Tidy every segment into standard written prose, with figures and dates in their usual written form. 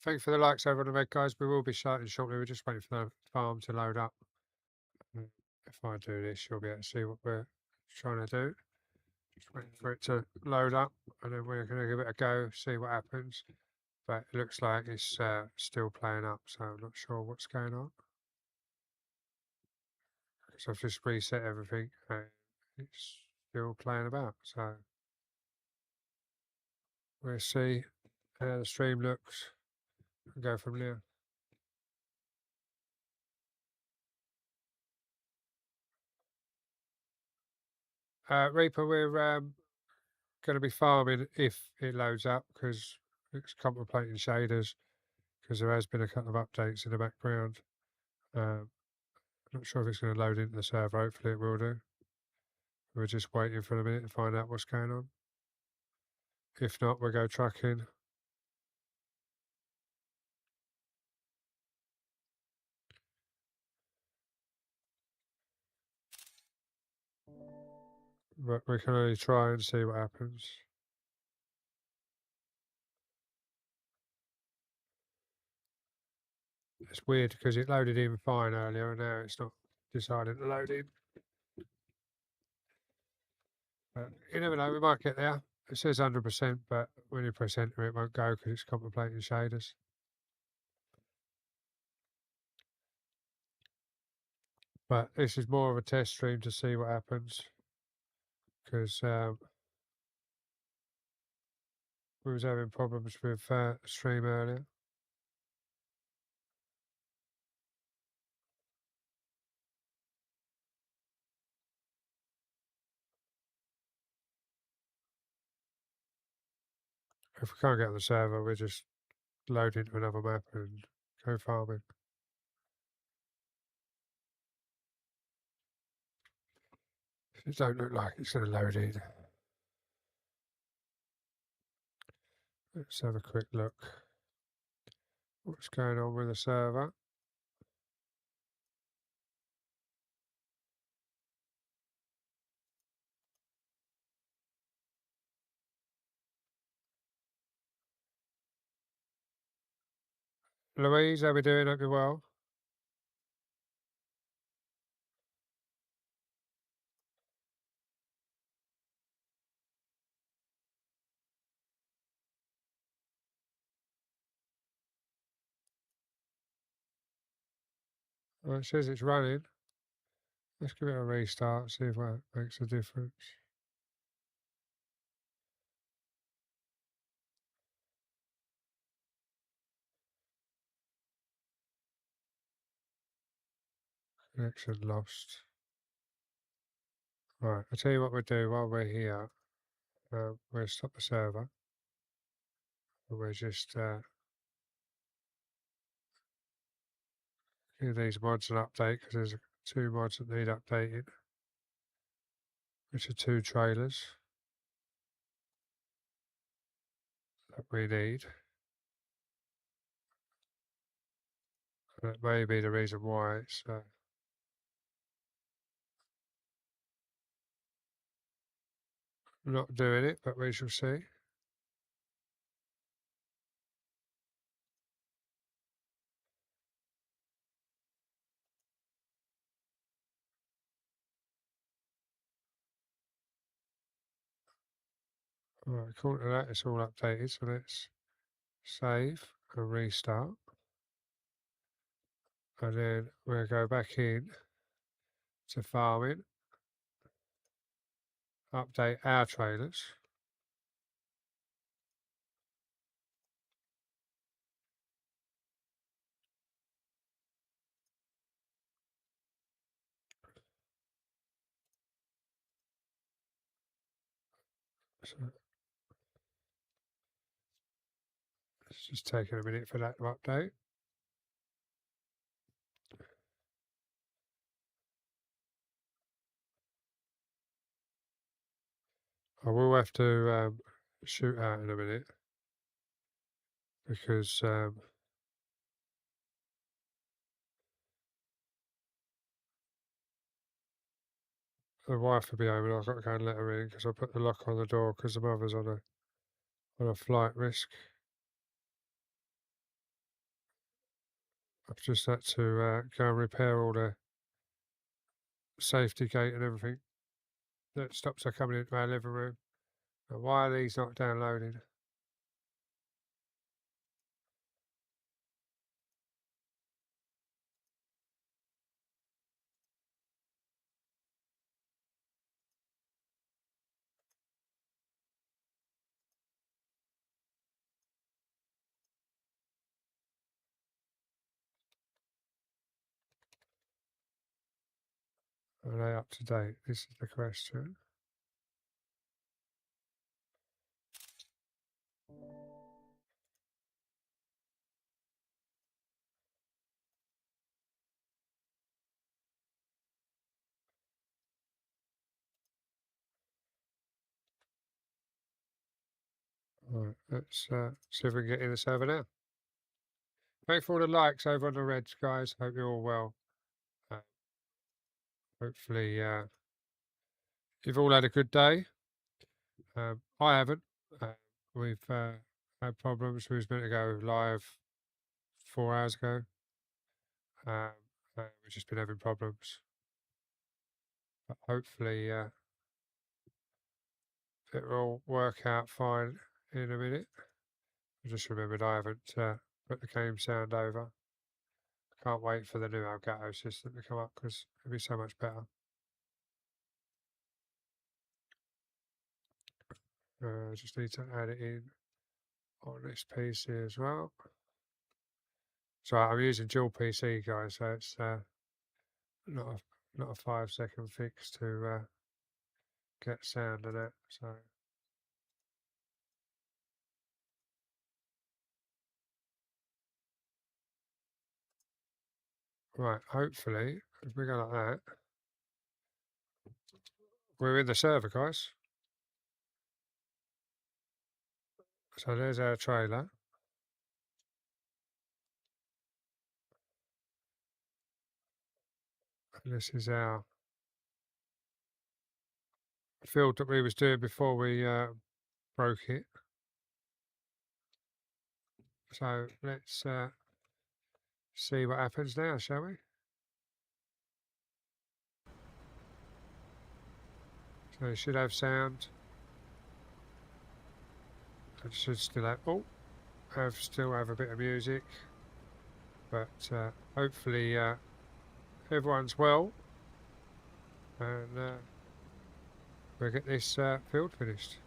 Thank you for the likes over on the red, guys. We will be starting shortly. We're just waiting for the farm to load up. Mm, If I do this, you'll be able to see what we're trying to do. Just waiting for it to load up, and then we're going to give it a go, see what happens. But it looks like it's still playing up, so I'm not sure what's going on. So I've just reset everything, and it's still playing about. So we'll see how the stream looks and go from there. Reaper, we're going to be farming if it loads up because it's contemplating shaders because there has been a couple of updates in the background. Not sure if it's going to load into the server. Hopefully it will do. We're just waiting for a minute to find out what's going on. If not, we'll go trucking. But we can only try and see what happens. It's weird because it loaded in fine earlier and now it's not deciding to load in. But you never know, we might get there. It says 100%, but when you press enter, it won't go because it's contemplating shaders. But this is more of a test stream to see what happens because we was having problems with stream earlier. If we can't get on the server, we just load into another map and go farming. It don't look like it's going to load in. Let's have a quick look. What's going on with the server? Louise, how we doing? Hope you're well. Well, it says it's running. Let's give it a restart, see if that makes a difference. Connection lost. Right, I'll tell you what we'll do while we're here. We'll stop the server. We'll just give these mods an update because there's 2 mods that need updating, which are 2 trailers that we need. That may be the reason why it's not doing it, but we shall see. Right, according to that, it's all updated, so let's save and restart. And then we'll go back in to farming, update our trailers. So it's just taking a minute for that to update. I will have to shoot out in a minute because the wife will be home and I've got to go and let her in because I put the lock on the door because the mother's on a flight risk. I've just had to go and repair all the safety gate and everything that stops her coming into our living room. Now, why are these not downloading? Are they up to date? This is the question. Right, let's see if we can get in the server now. Thanks for all the likes over on the Reds, guys. Hope you're all well. Hopefully, you've all had a good day. I haven't. We've had problems. We was meant to go live 4 hours ago. We've just been having problems. But hopefully, it will all work out fine in a minute. I just remembered I haven't put the game sound over. Can't wait for the new Elgato system to come up because it'll be so much better. Just need to add it in on this PC as well. So I'm using dual PC, guys, so it's not a 5-second fix to get sound in it. So right, hopefully, if we go like that, we're in the server, guys. So there's our trailer. And this is our field that we was doing before we broke it. So let's see what happens now, shall we? So it should have sound. It should still have still have a bit of music, but hopefully everyone's well, and we'll get this field finished.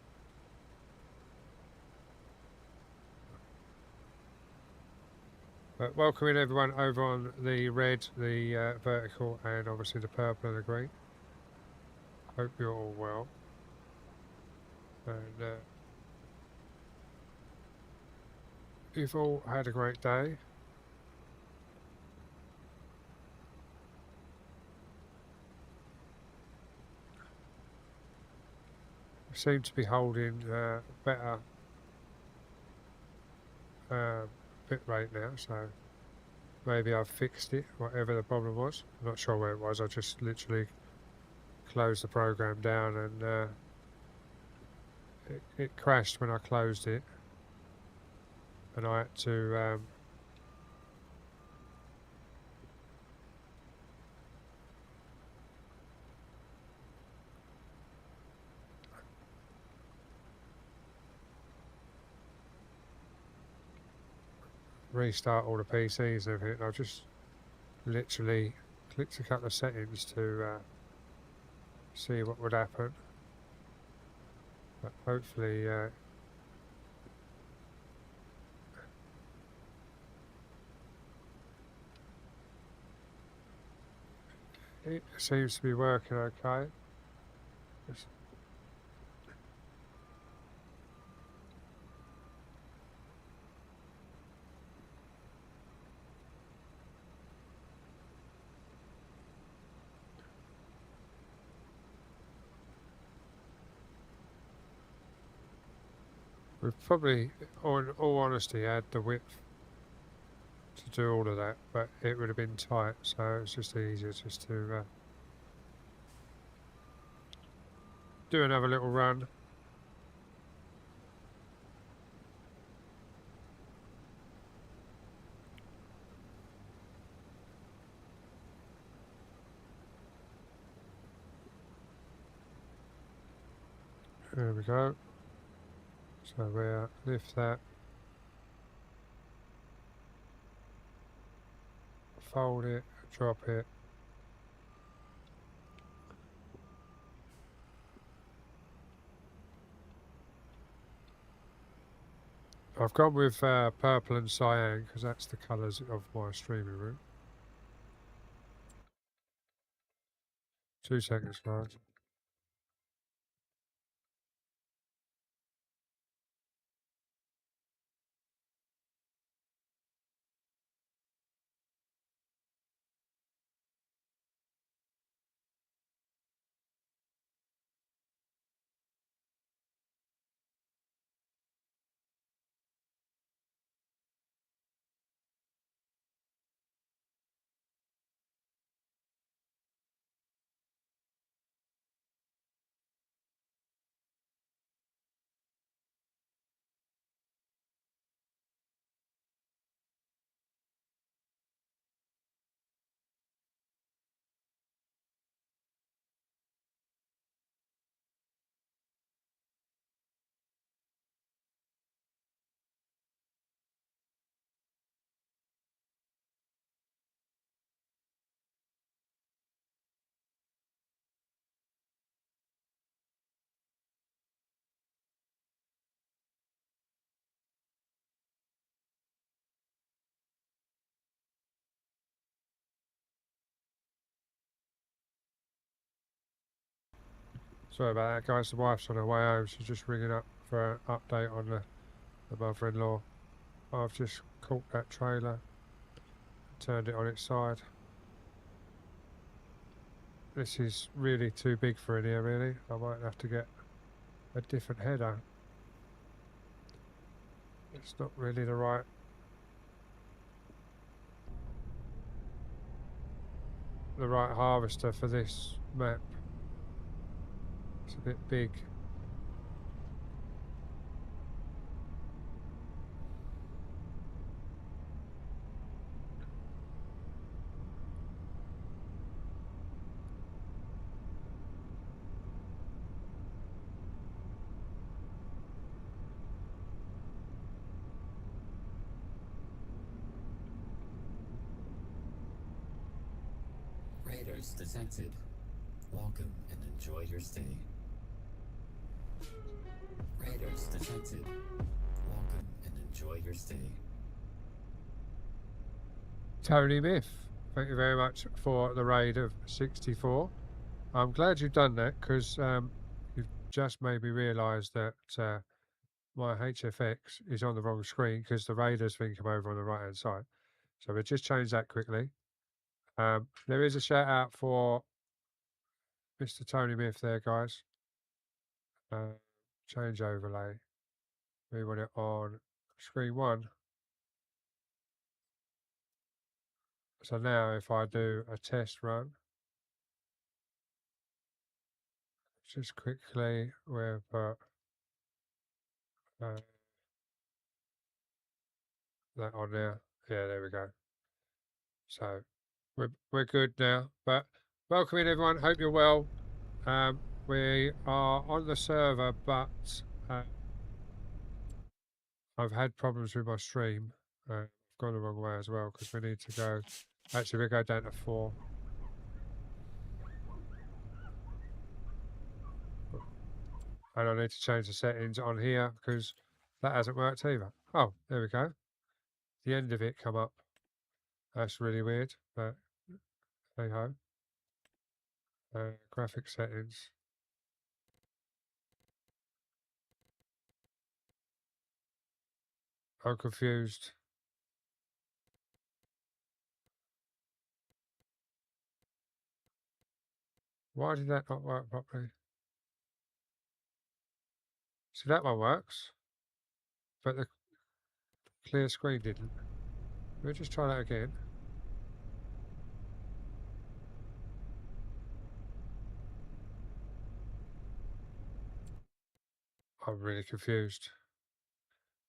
But welcoming everyone over on the red, the vertical, and obviously the purple and the green. Hope you're all well. And you've all had a great day. We seem to be holding better bit rate now, so maybe I've fixed it, whatever the problem was. I'm not sure where it was. I just literally closed the program down and it crashed when I closed it, and I had to restart all the PCs and everything. I just literally clicked a couple of settings to see what would happen, but hopefully it seems to be working okay. We've probably, in all honesty, had the width to do all of that, but it would have been tight, so it's just easier just to do another little run. There we go. So we'll lift that, fold it, drop it. I've gone with purple and cyan because that's the colours of my streaming room. 2 seconds, guys. Sorry about that, guys. The wife's on her way home. She's just ringing up for an update on the mother-in-law. I've just caught that trailer, turned it on its side. This is really too big for in here, really. I might have to get a different header. It's not really the right harvester for this map. It's a bit big. Raiders detected. Welcome and enjoy your stay. Raiders detected. Welcome and enjoy your stay. Tony Myth, thank you very much for the raid of 64. I'm glad you've done that because you've just made me realise that my HFX is on the wrong screen because the Raiders thing come over on the right hand side. So we'll just change that quickly. There is a shout out for Mr. Tony Myth there, guys. Change overlay. We want it on screen 1. So now if I do a test run, just quickly we'll put that on there. Yeah, there we go. So we're good now. But welcome in everyone. Hope you're well. We are on the server, but I've had problems with my stream. I've gone the wrong way as well because we need to go. Actually, we go down to 4. And I need to change the settings on here because that hasn't worked either. Oh, there we go. The end of it come up. That's really weird, but hey ho. Graphic settings. I'm confused. Why did that not work properly? So that one works, but the clear screen didn't. We'll just try that again. I'm really confused.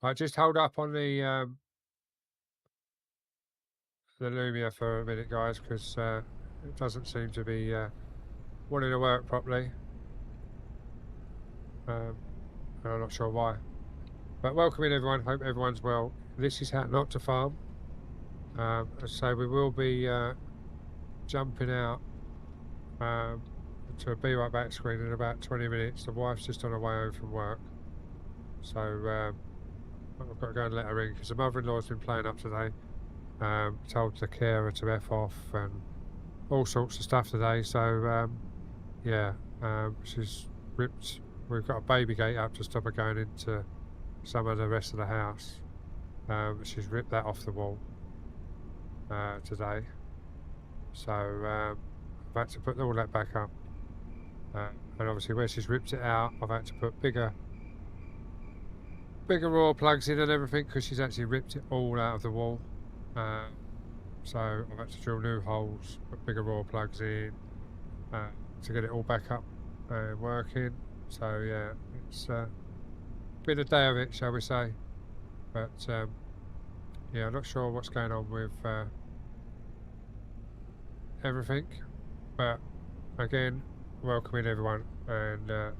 I just hold up on the Lumia for a minute, guys, because it doesn't seem to be wanting to work properly. and I'm not sure why. But welcome in everyone, hope everyone's well. This is How Not to Farm. So we will be jumping out to a Be Right Back screen in about 20 minutes. The wife's just on her way home from work. So I've got to go and let her in because the mother-in-law's been playing up today. Told the carer to F off and all sorts of stuff today. So yeah, she's ripped. We've got a baby gate up to stop her going into some of the rest of the house. She's ripped that off the wall today. So I've had to put all that back up. And obviously where she's ripped it out, I've had to put bigger raw plugs in and everything because she's actually ripped it all out of the wall. So I've had to drill new holes, put bigger raw plugs in to get it all back up and working. So yeah, it's been a day of it, shall we say. But yeah, I'm not sure what's going on with everything. But again, welcoming everyone, and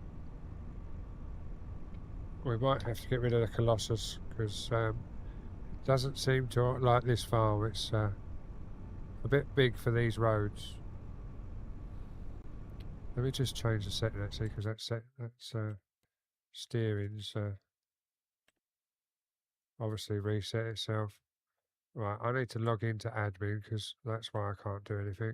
we might have to get rid of the Colossus because it doesn't seem to like this farm. It's a bit big for these roads. Let me just change the setting actually, because that's steering's obviously reset itself. Right, I need to log into admin because that's why I can't do anything.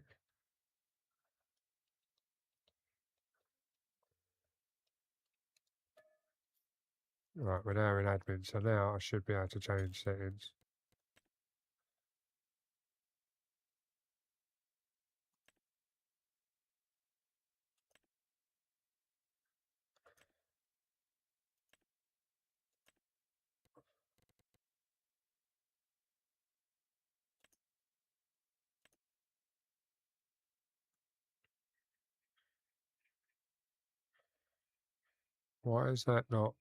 Right, we're now in admin, so now I should be able to change settings. Why is that not?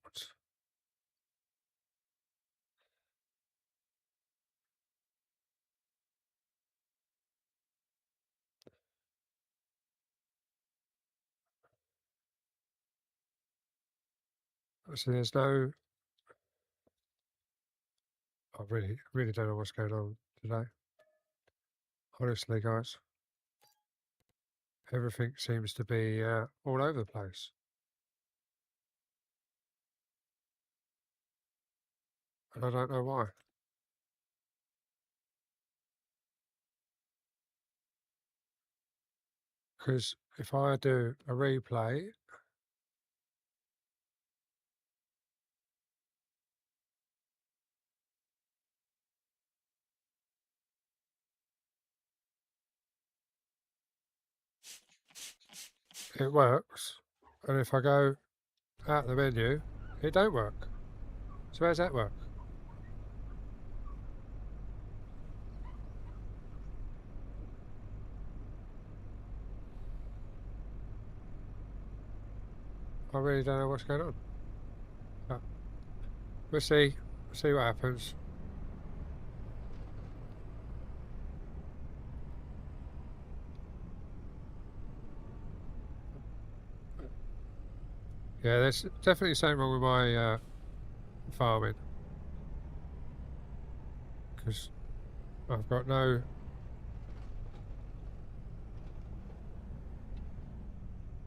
So there's no. I really don't know what's going on today. Honestly, guys, everything seems to be all over the place. And I don't know why. Because if I do a replay, it works. And if I go out the menu, it don't work. So how's that work? I really don't know what's going on. But we'll see what happens. Yeah, there's definitely something wrong with my farming. Because I've got no...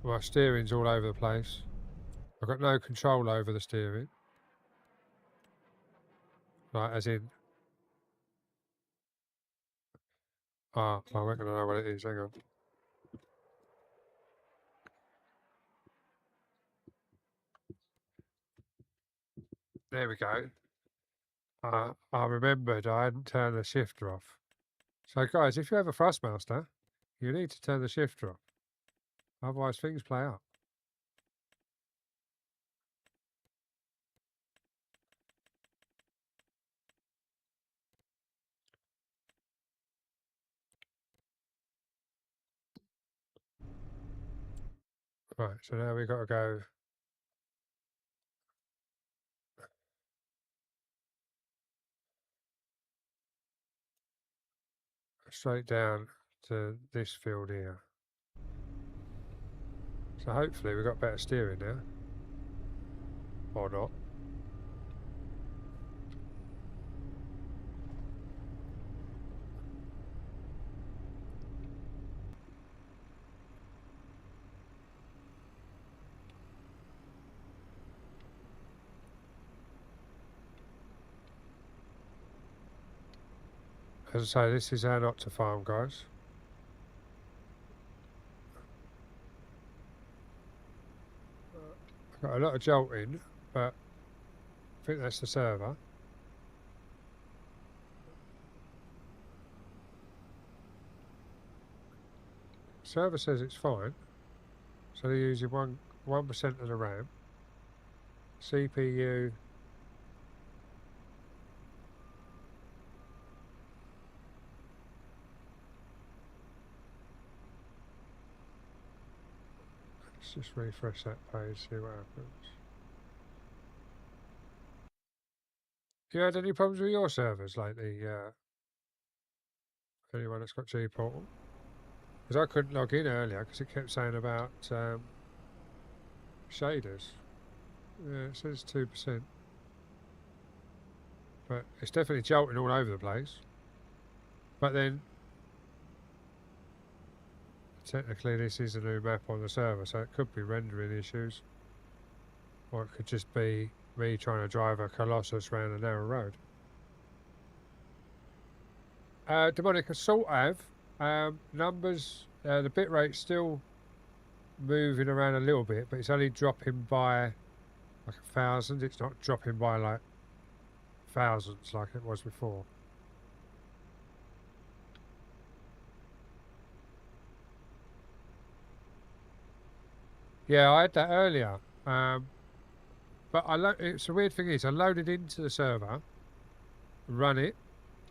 My steering's all over the place. I've got no control over the steering. Like, as in... I reckon I know what it is. Hang on. There we go. I remembered I hadn't turned the shifter off. So guys, if you have a Thrustmaster, you need to turn the shifter off. Otherwise things play out. Right, so now we've got to go straight down to this field here. So hopefully we've got better steering now. Or not. As I say, this is how not to farm, guys. I've got a lot of jolting, but I think that's the server. Server says it's fine. So they're using 1% of the RAM. CPU. Let's just refresh that page, see what happens. You had any problems with your servers lately? Anyone that's got G-Portal? Because I couldn't log in earlier because it kept saying about shaders. Yeah, it says 2%. But it's definitely jolting all over the place. But then, technically this is a new map on the server, so it could be rendering issues. Or it could just be me trying to drive a Colossus around a narrow road. Demonic Assault have. Numbers, the bitrate's still moving around a little bit, but it's only dropping by like 1,000. It's not dropping by like thousands like it was before. Yeah, I had that earlier. But it's the weird thing is I loaded into the server, run it,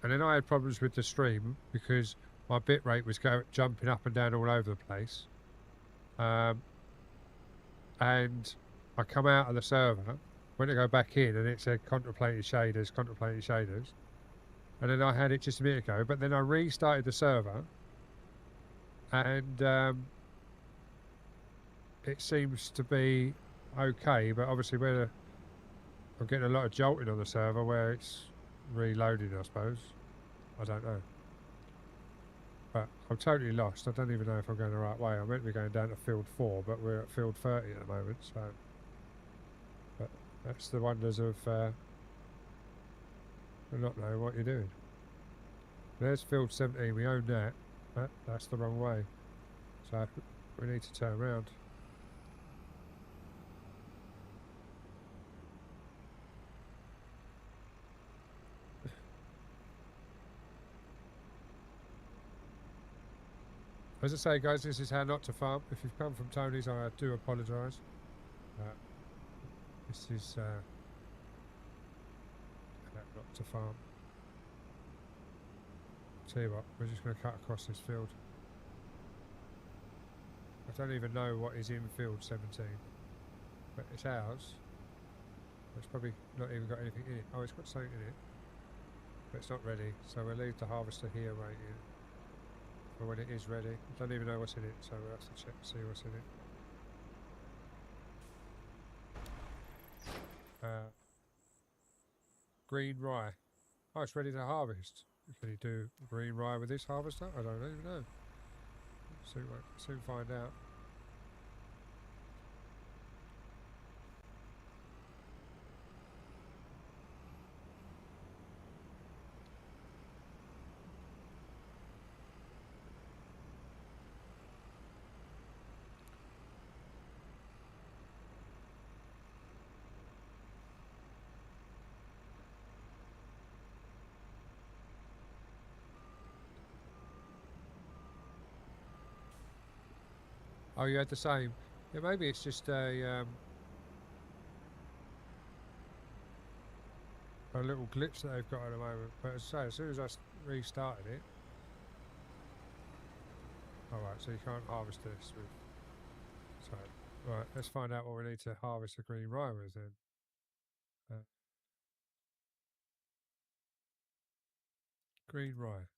and then I had problems with the stream because my bitrate was jumping up and down all over the place. And I come out of the server, went to go back in, and it said contemplating shaders. And then I had it just a minute ago, but then I restarted the server, and it seems to be okay. But obviously, I'm getting a lot of jolting on the server where it's reloading, I suppose. I don't know. But I'm totally lost. I don't even know if I'm going the right way. I'm meant to be going down to field 4, but we're at field 30 at the moment, so... But that's the wonders of not knowing what you're doing. There's field 17, we own that. That's the wrong way. So we need to turn around. As I say, guys, this is how not to farm. If you've come from Tony's, I do apologise. This is how not to farm. Tell you what, we're just going to cut across this field. I don't even know what is in field 17, but it's ours. It's probably not even got anything in it. Oh, it's got something in it, but it's not ready. So we'll leave the harvester here waiting for when it is ready. I don't even know what's in it, so we'll have to check to see what's in it. Green rye. Oh, it's ready to harvest. Can you do green rye with this harvester? I don't even know. Soon find out. Oh, you had the same. Yeah, maybe it's just a little glitch that they've got at the moment. But as I say, as soon as I restarted it. Alright, so you can't harvest this with. So, right, let's find out what we need to harvest the green rye with then. Green rye.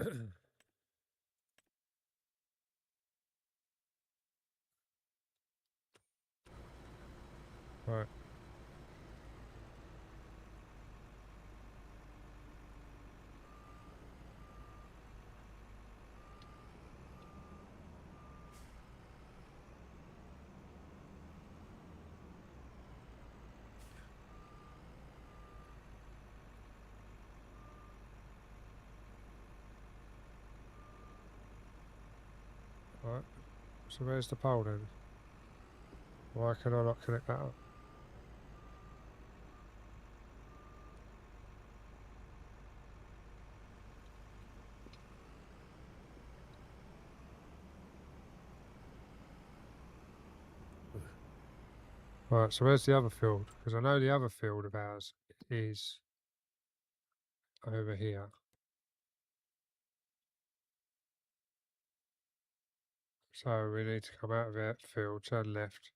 Right. Right. So where's the pole then? Why can I not connect that up? Right, so where's the other field? Because I know the other field of ours is over here. So we need to come out of that field, turn left.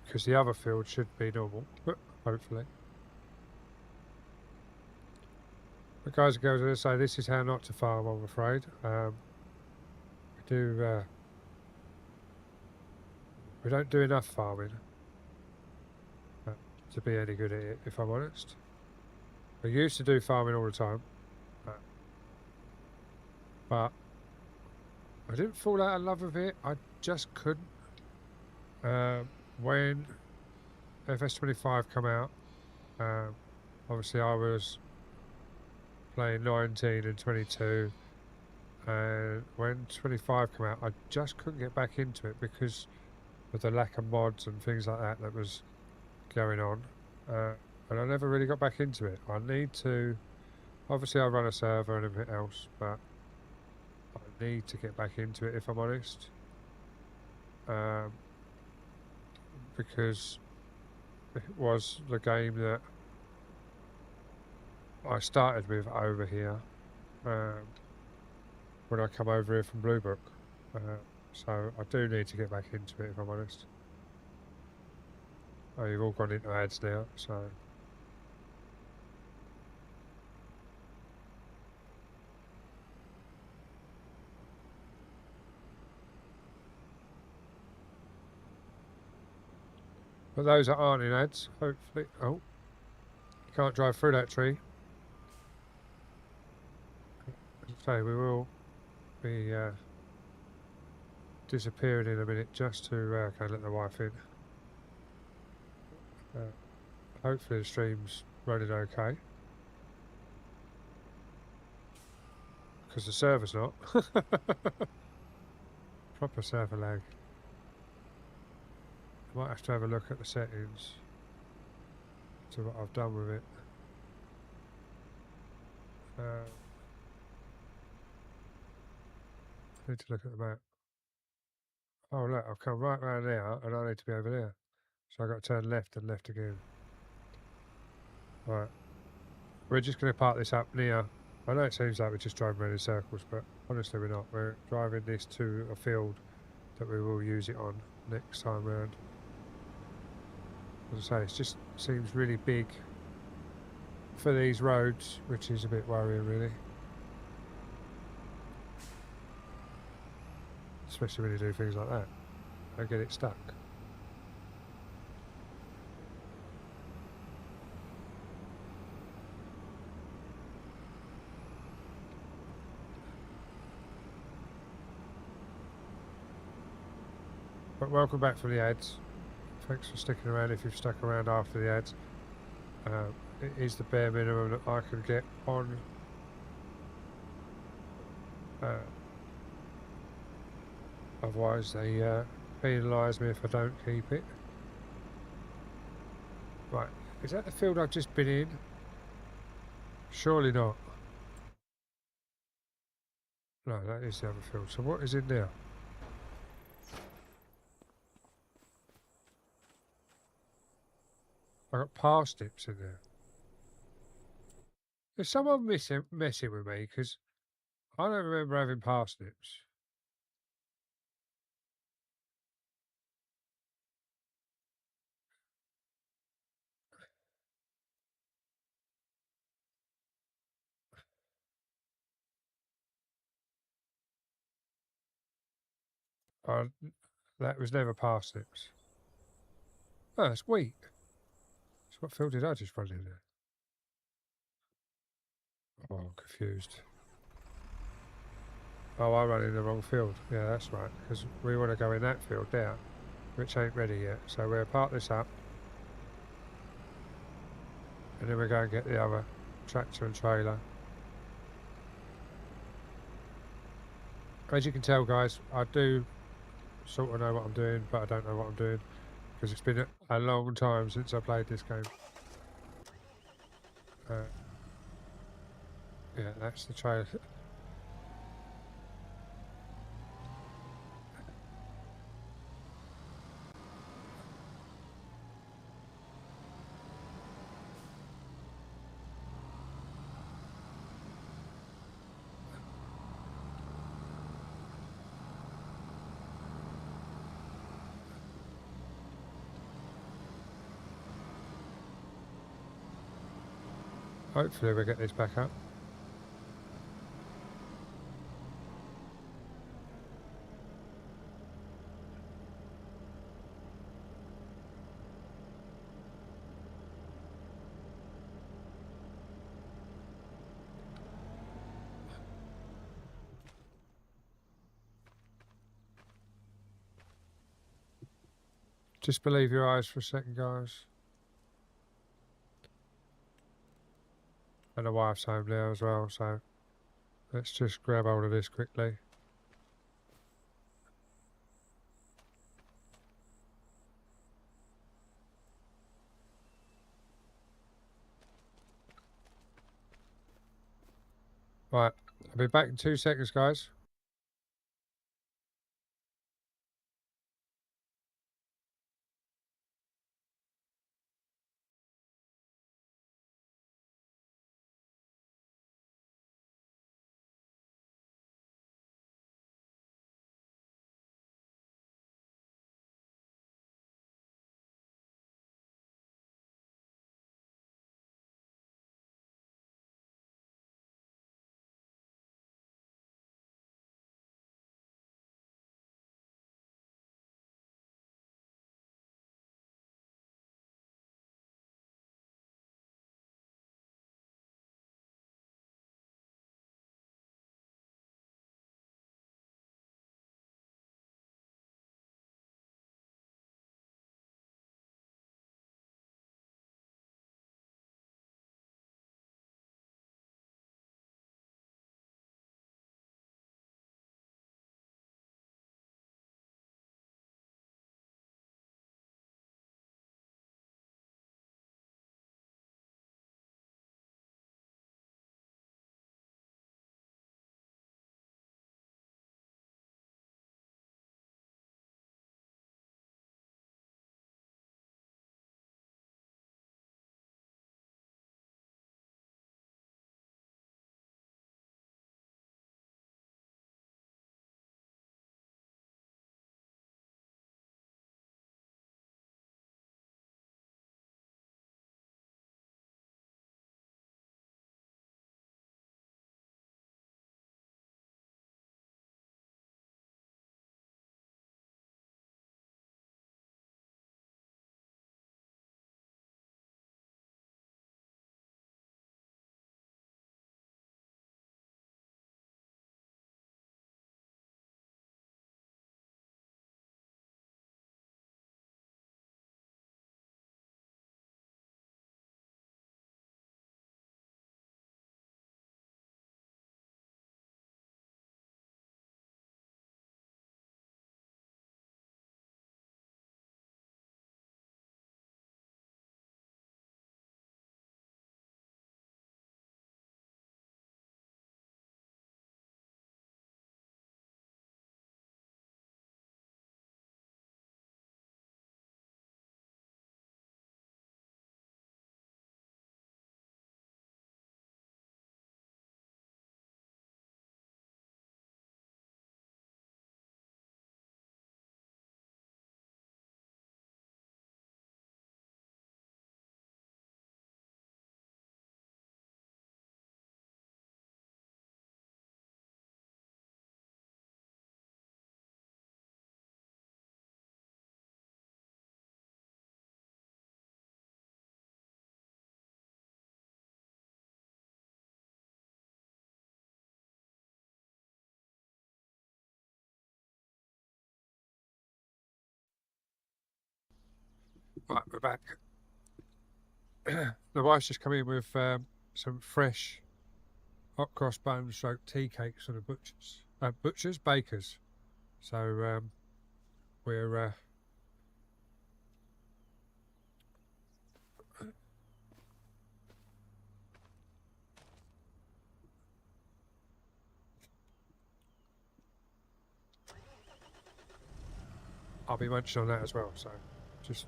Because the other field should be normal, hopefully. But guys and girls, I say this is how not to farm, I'm afraid. We don't do enough farming to be any good at it, if I'm honest. We used to do farming all the time, but I didn't fall out of love with it. I just couldn't. When FS25 come out, obviously I was playing 19 and 22, and when 25 came out, I just couldn't get back into it because of the lack of mods and things like that that was going on, and I never really got back into it. I need to, obviously I run a server and everything else, but I need to get back into it if I'm honest, because it was the game that I started with over here when I come over here from Blue Book, so I do need to get back into it if I'm honest. Oh, you've all gone into ads now, so... But those that aren't in ads, hopefully... Oh, you can't drive through that tree. As I say, we will be disappearing in a minute just to go let the wife in. Hopefully the stream's running okay. Because the server's not. Proper server lag. I might have to have a look at the settings to what I've done with it. I need to look at the map. Oh look, I've come right round there and I need to be over there. So I've got to turn left and left again. Right. We're just going to park this up near... I know it seems like we're just driving around in circles, but honestly we're not. We're driving this to a field that we will use it on next time round. As I say, it just seems really big for these roads, which is a bit worrying really. Especially when you do things like that and get it stuck. But welcome back from the ads. Thanks for sticking around if you've stuck around after the ads. It is the bare minimum that I can get on otherwise they penalise me if I don't keep it. Right, is that the field I've just been in? Surely not. No, that is the other field. So what is in there? I got parsnips in there. Is someone messing with me? Because I don't remember having parsnips. That was never parsnips. Oh, it's wheat. So what field did I just run in there? Oh, I'm confused. Oh, I ran in the wrong field. Yeah, that's right. Because we want to go in that field there, which ain't ready yet. So we'll park this up. And then we'll go and get the other tractor and trailer. As you can tell, guys, I do sort of know what I'm doing, but I don't know what I'm doing. Because it's been a long time since I played this game. Yeah, that's the trailer. Hopefully we'll get this back up. Just believe your eyes for a second, guys. And the wife's home now as well, so let's just grab hold of this quickly. Right, I'll be back in 2 seconds, guys. Right, we're back. The wife's just come in with some fresh hot cross bun stroke tea cakes from the bakers. So we're I'll be munching on that as well. So just.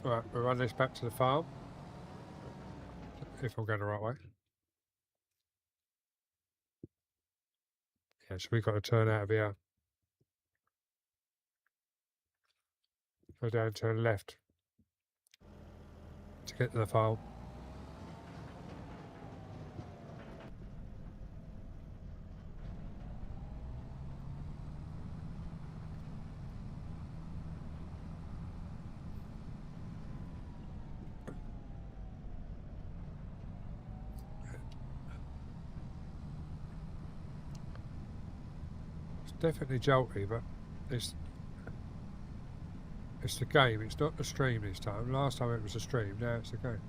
Right, we'll run this back to the farm. If I'm going the right way. Yeah, so we've got to turn out of here. Go down, turn left to get to the farm. It's definitely jolty, but it's the game. It's not the stream this time. Last time it was a stream. Now it's the game.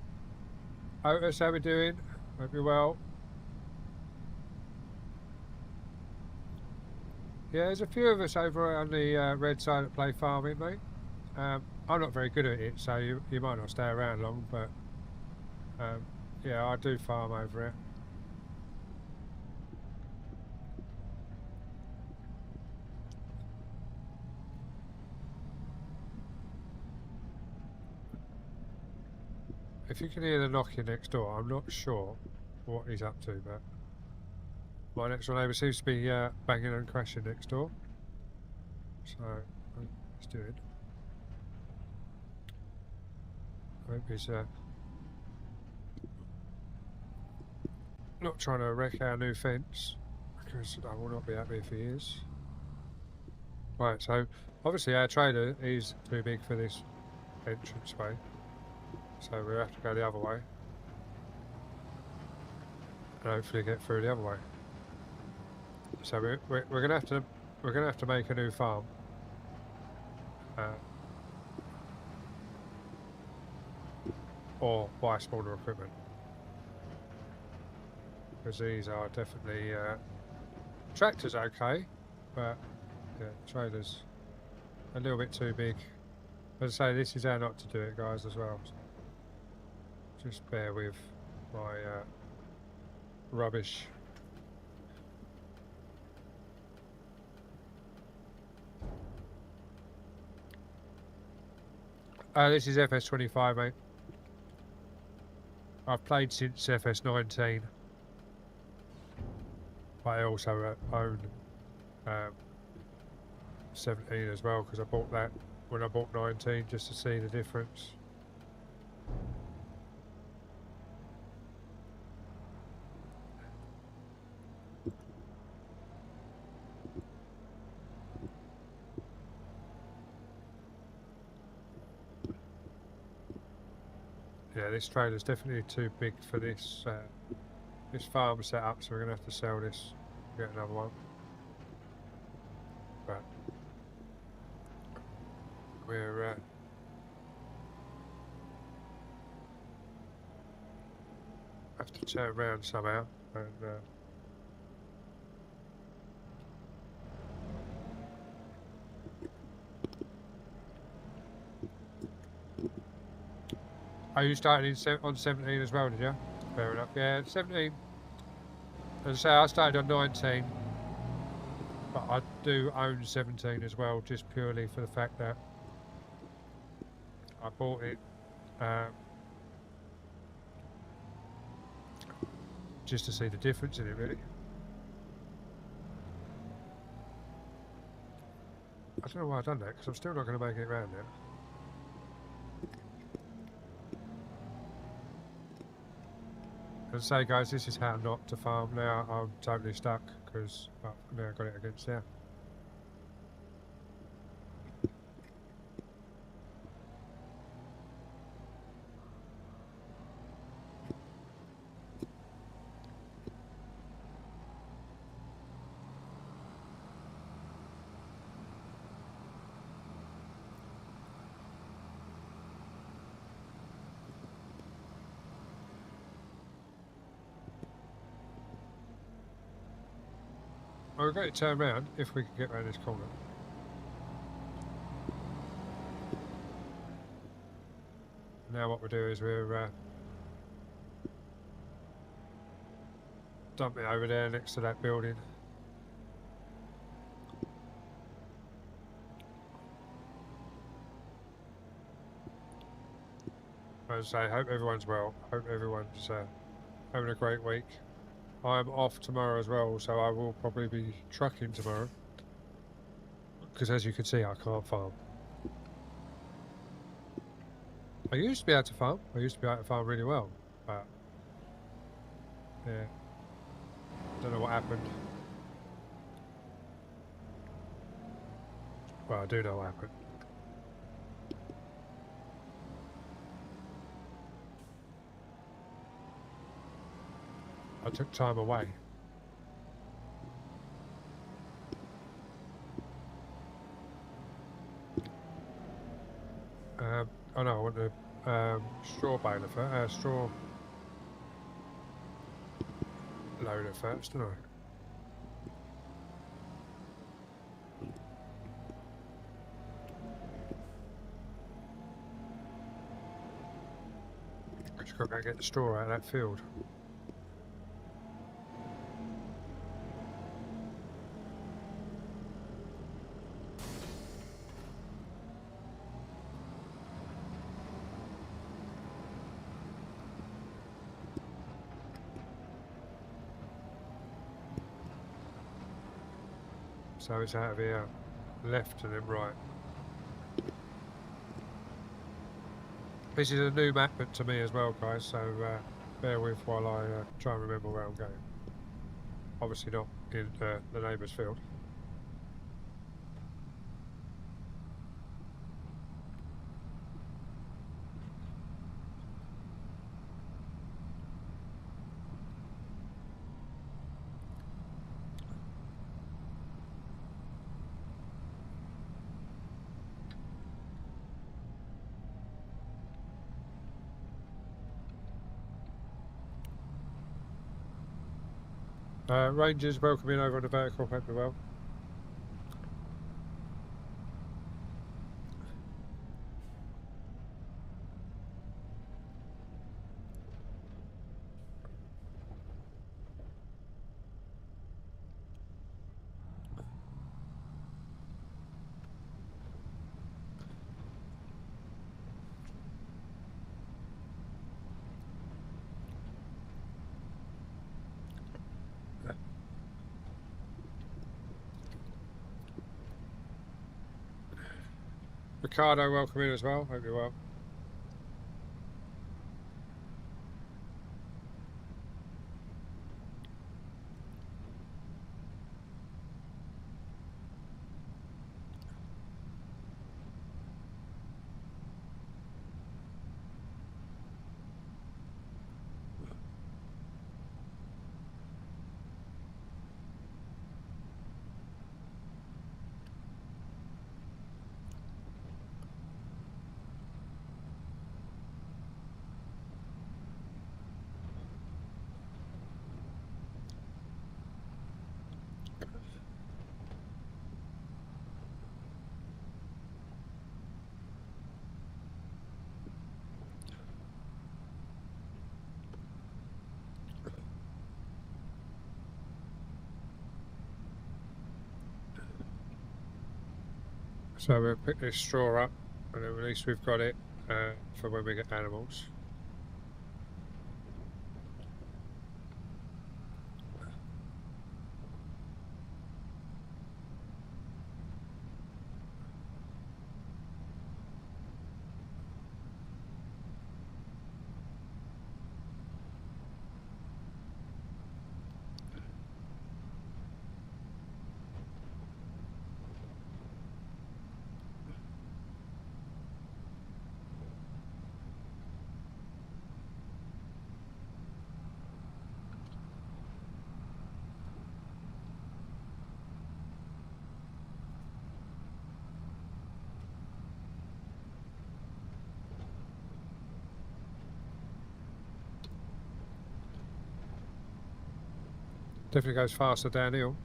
Otis, how we doing? Hope you're well. Yeah, there's a few of us over on the red side that play farming, mate. I'm not very good at it, so you might not stay around long, but yeah, I do farm over it. If you can hear the knocking next door, I'm not sure what he's up to, but my next door neighbour seems to be banging and crashing next door. So, he's doing. I hope he's not trying to wreck our new fence, because I will not be happy if he is. Right, so obviously our trailer is too big for this entranceway, so we'll have to go the other way and hopefully get through the other way. So we're gonna have to make a new farm. Or buy smaller equipment, because these are definitely tractors okay, but yeah, trailer's a little bit too big. As I say, this is how not to do it, guys, as well. So just bear with my rubbish. This is FS25, mate. I've played since FS19, but I also own 17 as well, because I bought that when I bought 19 just to see the difference. Yeah, this trailer's definitely too big for this this farm setup, so we're gonna have to sell this, get another one. But we're have to turn around somehow, and oh, you started on 17 as well, did you? Fair enough. Yeah, 17. As I say, I started on 19, but I do own 17 as well, just purely for the fact that I bought it just to see the difference in it, really. I don't know why I've done that, because I'm still not going to make it around now. And say, guys, this is how not to farm. Now I'm totally stuck, because now I've got it against there. We've got it turned around if we can get around this corner. Now what we'll do is we'll dump it over there next to that building. As I say, hope everyone's well. Hope everyone's having a great week. I'm off tomorrow as well, so I will probably be trucking tomorrow. Because as you can see, I can't farm. I used to be able to farm. I used to be able to farm really well. But, yeah. Don't know what happened. Well, I do know what happened. I took time away. Oh no, I want the straw baler first, straw loader first, don't I? Just got to go get the straw out of that field. So it's out of here, left and then right. This is a new map to me as well, guys, so bear with while I try and remember where I'm going. Obviously not in the neighbour's field. Rangers welcoming over on the vertical, hope you're well. Ricardo, welcome in as well, hope you're well. So we'll pick this straw up, and at least we've got it for when we get animals. Definitely goes faster downhill.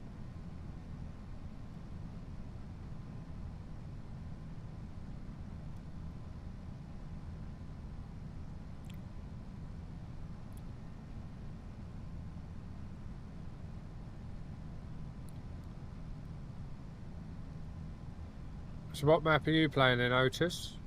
So what map are you playing in, Otis?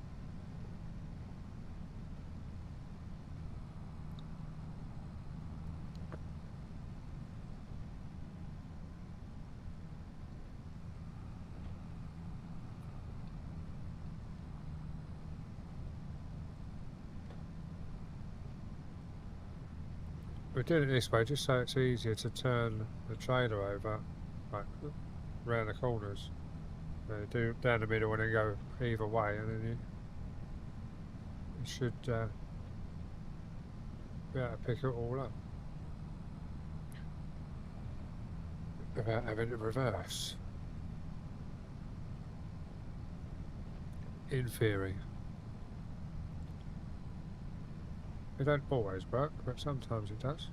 We're doing it this way just so it's easier to turn the trailer over, like around the corners. Do down the middle and then go either way, and then you should be able to pick it all up without having to reverse. In theory. It don't always work, but sometimes it does.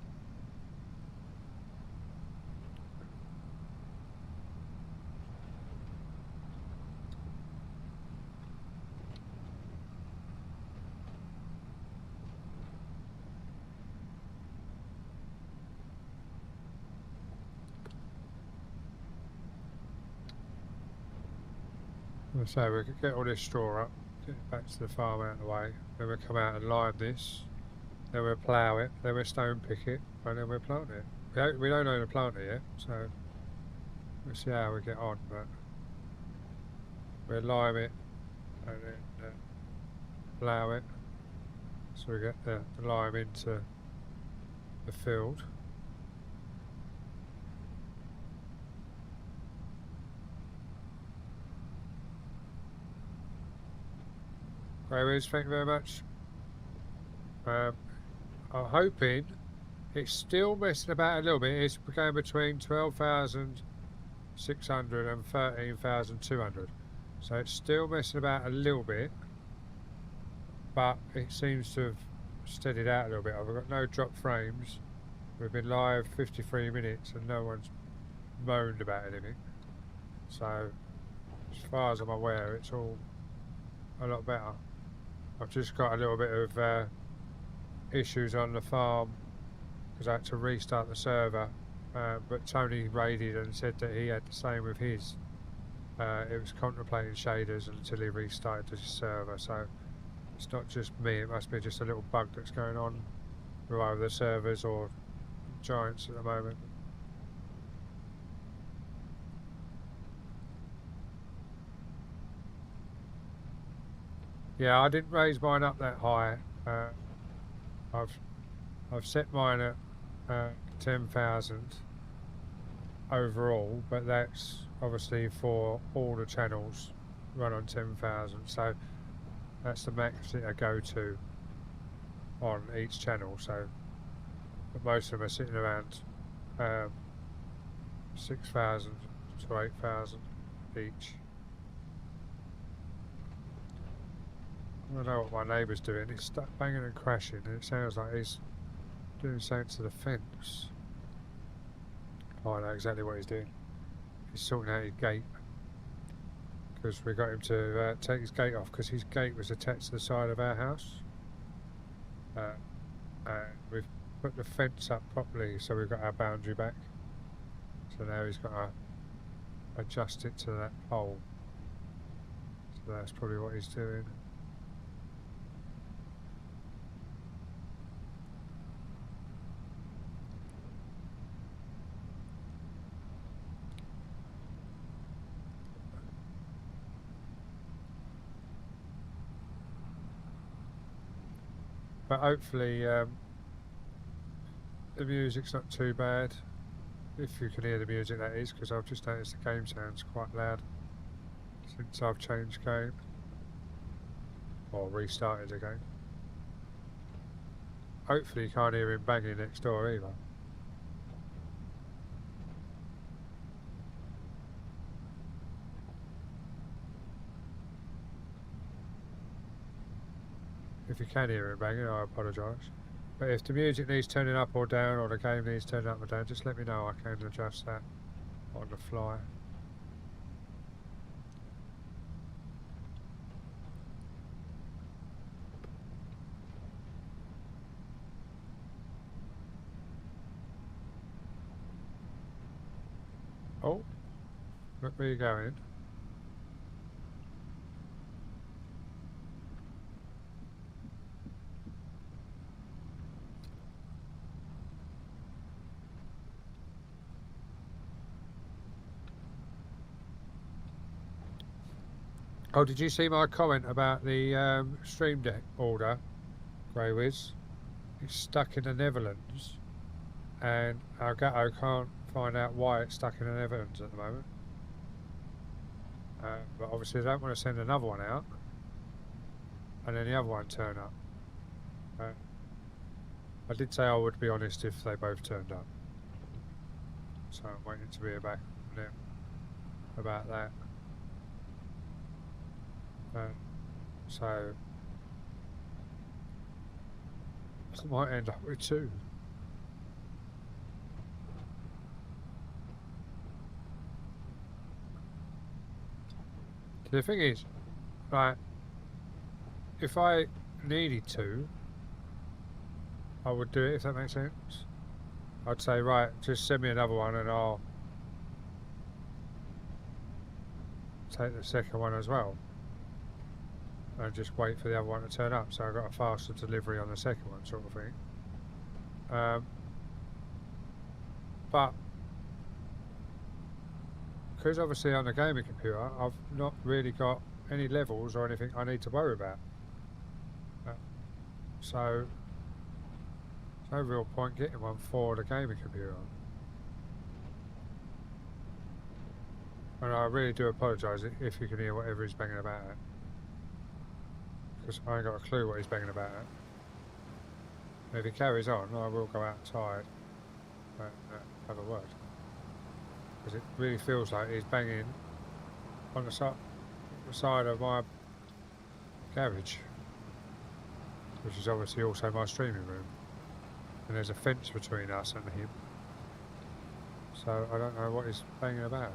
So we could get all this straw up, get it back to the farm out of the way, then we'll come out and lime this, then we'll plough it, then we'll stone pick it, and then we'll plant it. We don't own a planter yet, so we'll see how we get on, but we'll lime it and then plough it, so we get the lime into the field. Greywiz, thank you very much. I'm hoping it's still messing about a little bit. It's going between 12,600 and 13,200. So it's still messing about a little bit, but it seems to have steadied out a little bit. I've got no drop frames. We've been live 53 minutes and no one's moaned about anything. So as far as I'm aware, it's all a lot better. I've just got a little bit of issues on the farm because I had to restart the server, but Tony raided and said that he had the same with his. It was contemplating shaders until he restarted the server, so it's not just me, it must be just a little bug that's going on with either the servers or Giants at the moment. Yeah, I didn't raise mine up that high. I've set mine at 10,000 overall, but that's obviously for all the channels run on 10,000. So that's the max that I go to on each channel. So, but most of them are sitting around 6,000 to 8,000 each. I don't know what my neighbour's doing. He's stuck banging and crashing, and it sounds like he's doing something to the fence. Oh, I know exactly what he's doing. He's sorting out his gate. Because we got him to take his gate off, because his gate was attached to the side of our house. And we've put the fence up properly, so we've got our boundary back. So now he's got to adjust it to that pole. So that's probably what he's doing. But hopefully the music's not too bad. If you can hear the music, that is, because I've just noticed the game sounds quite loud since I've changed game or restarted the game. Hopefully you can't hear him banging next door either. If you can hear him banging, I apologise. But if the music needs turning up or down, or the game needs turning up or down, just let me know. I can adjust that on the fly. Oh, look where you're going. Oh, did you see my comment about the Stream Deck order, Greywiz? It's stuck in the Netherlands, and Elgato can't find out why it's stuck in the Netherlands at the moment. But obviously they don't want to send another one out, and then the other one turn up. I did say I would be honest if they both turned up. So I'm waiting to hear back from them about that. So I might end up with two. The thing is, right, if I needed to, I would do it, if that makes sense. I'd say, right, just send me another one and I'll take the second one as well. And just wait for the other one to turn up. So I got a faster delivery on the second one, sort of thing. But because obviously on the gaming computer, I've not really got any levels or anything I need to worry about. So there's no real point getting one for the gaming computer. And I really do apologise if you can hear whatever he's banging about it. Because I ain't got a clue what he's banging about it. And if he carries on, I will go outside and have a word. Because it really feels like he's banging on the side of my garage, which is obviously also my streaming room. And there's a fence between us and him. So I don't know what he's banging about.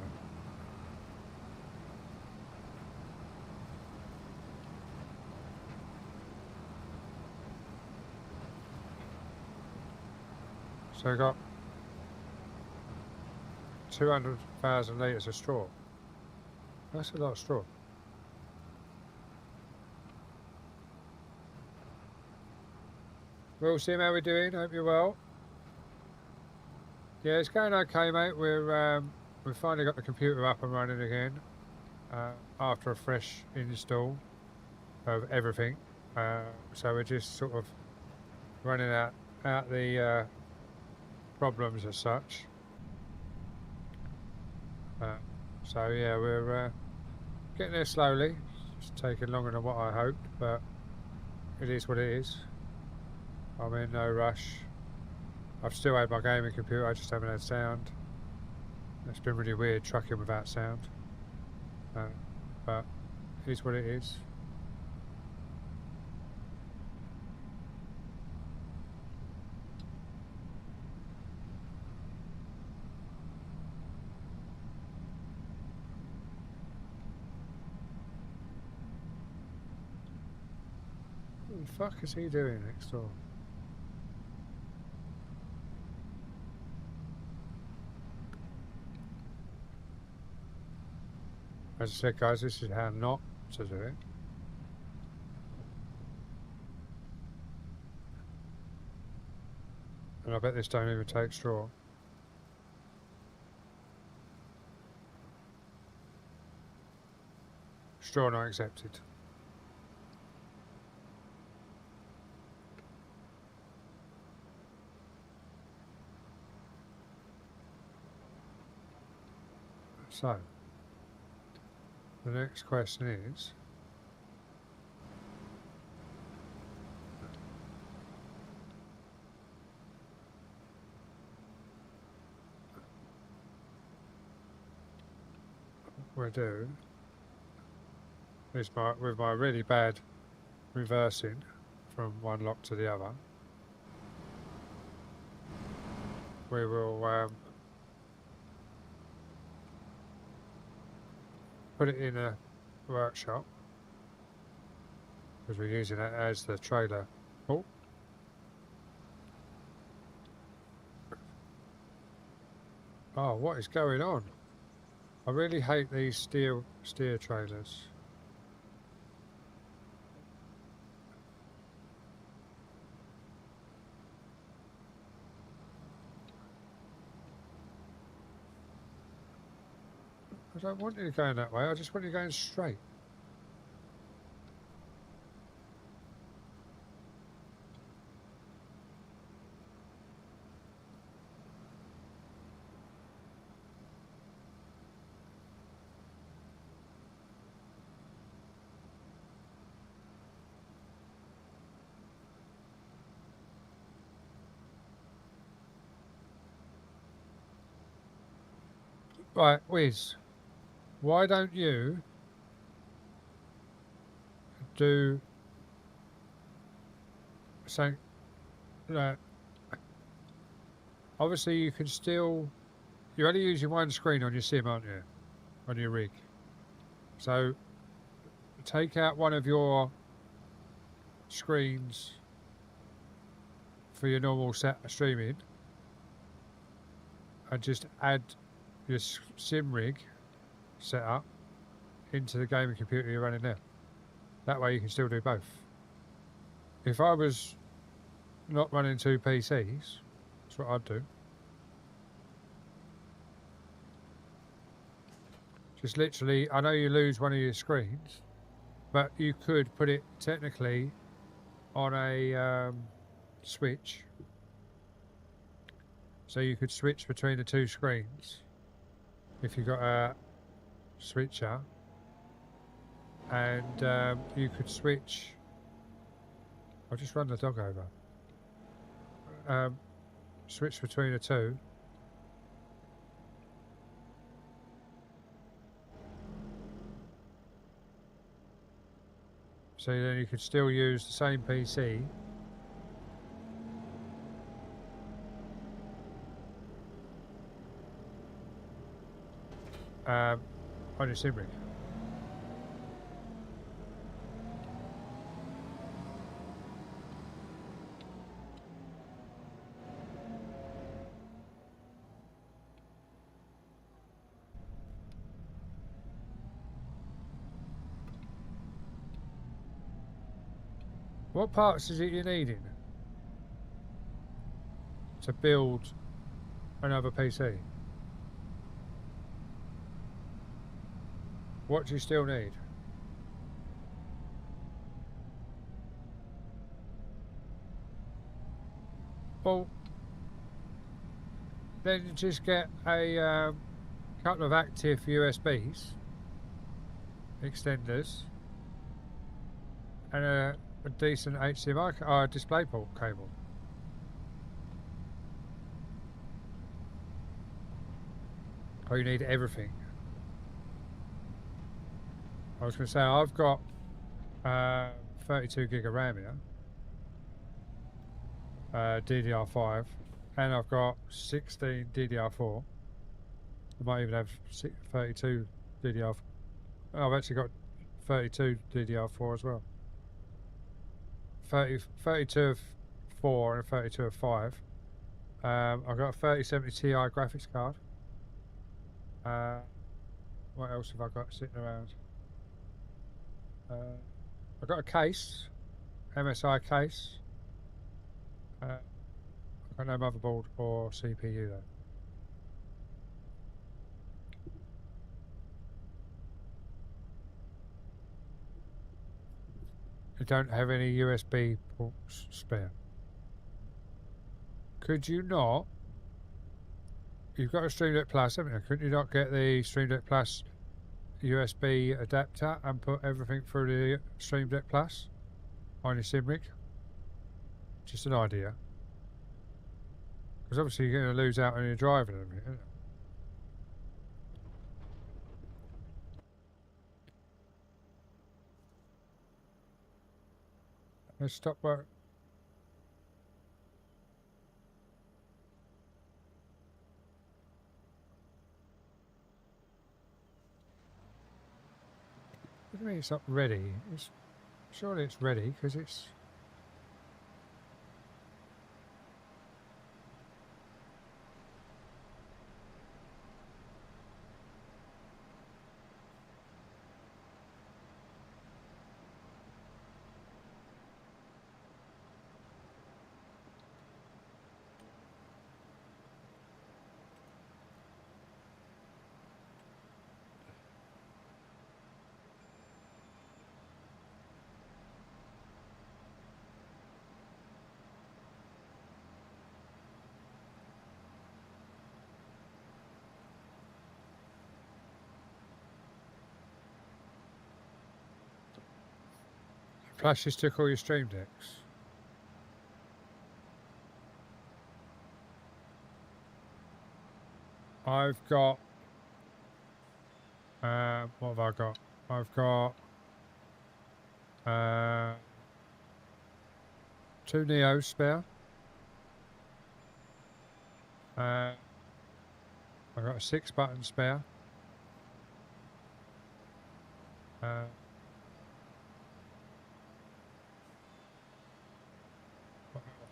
So I got 200,000 litres of straw. That's a lot of straw. Well, Sim, how we doing? Hope you're well. Yeah, it's going okay, mate. We've finally got the computer up and running again after a fresh install of everything. So we're just sort of running out the problems as such. So yeah, we're getting there slowly. It's taking longer than what I hoped, but it is what it is. I'm in no rush. I've still had my gaming computer, I just haven't had sound. It's been really weird trucking without sound. But it is what it is. What the fuck is he doing next door? As I said, guys, this is how not to do it. And I bet this don't even take straw. Straw not accepted. So, the next question is, what we'll do is with my really bad reversing from one lock to the other, we will put it in a workshop because we're using it as the trailer. Oh. Oh, what is going on? I really hate these steer trailers. I don't want you going that way, I just want you going straight. Right, Wiz, why don't you do something that obviously you can still, you're only using one screen on your sim, aren't you? On your rig. So take out one of your screens for your normal set streaming and just add your sim rig setup into the gaming computer you're running now. That way you can still do both. If I was not running two PCs, that's what I'd do. Just literally, I know you lose one of your screens, but you could put it technically on a switch. So you could switch between the two screens if you got a switcher, and you could switch. I'll just run the dog over. Switch between the two. So then you could still use the same PC on your sim rig. What parts is it you needing to build another PC? What do you still need? Well, then you just get a couple of active USBs extenders and a decent HDMI DisplayPort cable. Oh, you need everything. I was going to say I've got 32 gig of RAM here, DDR5, and I've got 16 DDR4. I might even have 32 DDR4. Oh, I've actually got 32 DDR4 as well. 32 of 4 and 32 of 5. I've got a 3070 Ti graphics card. What else have I got sitting around? I've got a case, MSI case. I've got no motherboard or CPU though. You don't have any USB ports spare. Could you not? You've got a Stream Deck Plus, haven't you? Couldn't you not get the Stream Deck Plus USB adapter and put everything through the Stream Deck Plus on your sim rig? Just an idea. Because obviously you're going to lose out on your driving in a minute, isn't it? Let's stop work. it's not ready. Surely it's ready because it's. Flashes took all your stream decks. I've got. What have I got? I've got 2 Neos spare. I've got a 6-button spare. What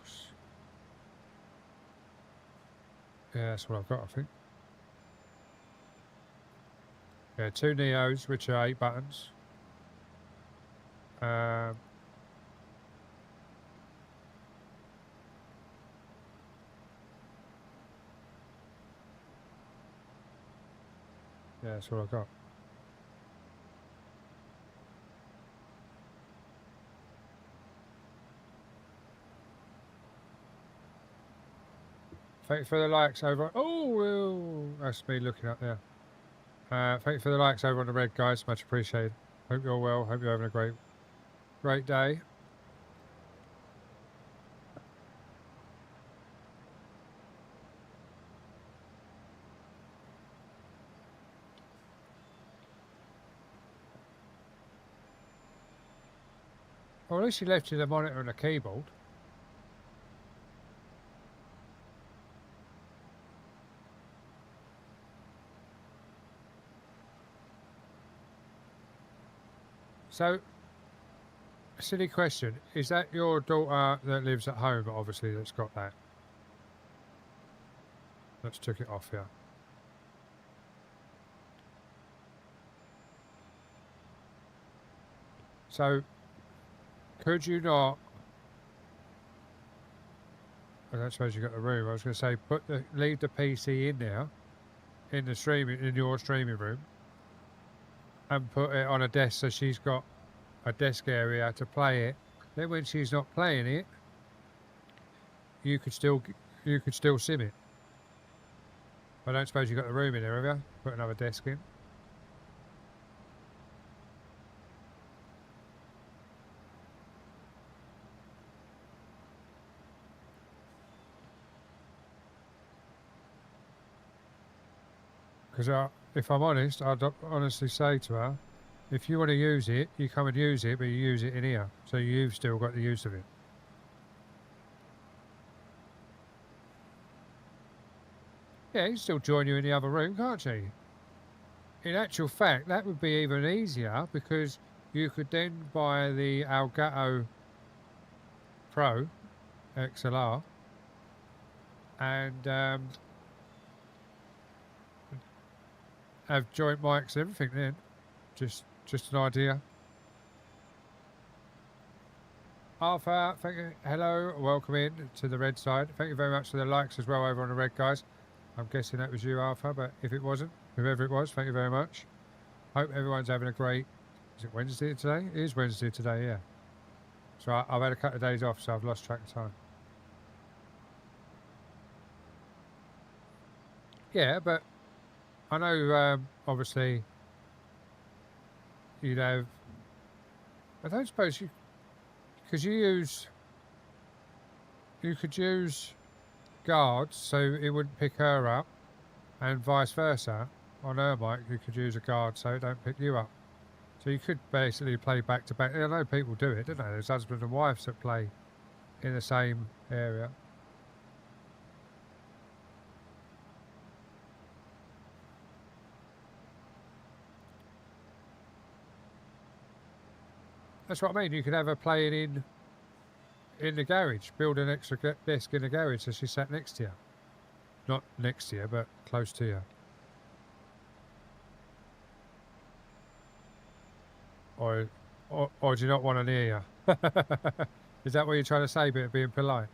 else? Yeah, that's what I've got, I think. Yeah, 2 Neos, which are 8 buttons. Yeah, that's what I've got. Thank you for the likes over. Oh, that's me looking up there. Thank you for the likes over on the red, guys. Much appreciated. Hope you're well. Hope you're having a great day. Well, at least you left you the monitor and the keyboard. So, a silly question. Is that your daughter that lives at home, obviously, that's got that? Let's took it off here. So, could you not... I don't suppose you got the room. I was going to say, leave the PC in there, in your streaming room, and put it on a desk so she's got a desk area to play it. Then when she's not playing it, you could still sim it. I don't suppose you got the room in there, have you? Put another desk in. Because if I'm honest, I'd honestly say to her, if you want to use it, you come and use it, but you use it in here. So you've still got the use of it. Yeah, you can still join you in the other room, can't she? In actual fact, that would be even easier because you could then buy the Elgato Pro XLR and have joint mics and everything then. Just an idea. Arthur, thank you. Hello, welcome in to the red side. Thank you very much for the likes as well over on the red, guys. I'm guessing that was you, Arthur, but if it wasn't, whoever it was, thank you very much. Hope everyone's having a great... Is it Wednesday today? It is Wednesday today, yeah. So I've had a couple of days off, so I've lost track of time. Yeah, but I know, obviously, you'd have... I don't suppose you... Because you could use guards, so it wouldn't pick her up, and vice versa. On her mic, you could use a guard, so it don't pick you up. So you could basically play back to back. I know people do it, don't they? There's husbands and wives that play in the same area. That's what I mean. You could have her playing in the garage, build an extra desk in the garage so she sat next to you. Not next to you, but close to you. Or do you not want to near you? Is that what you're trying to say, but being polite?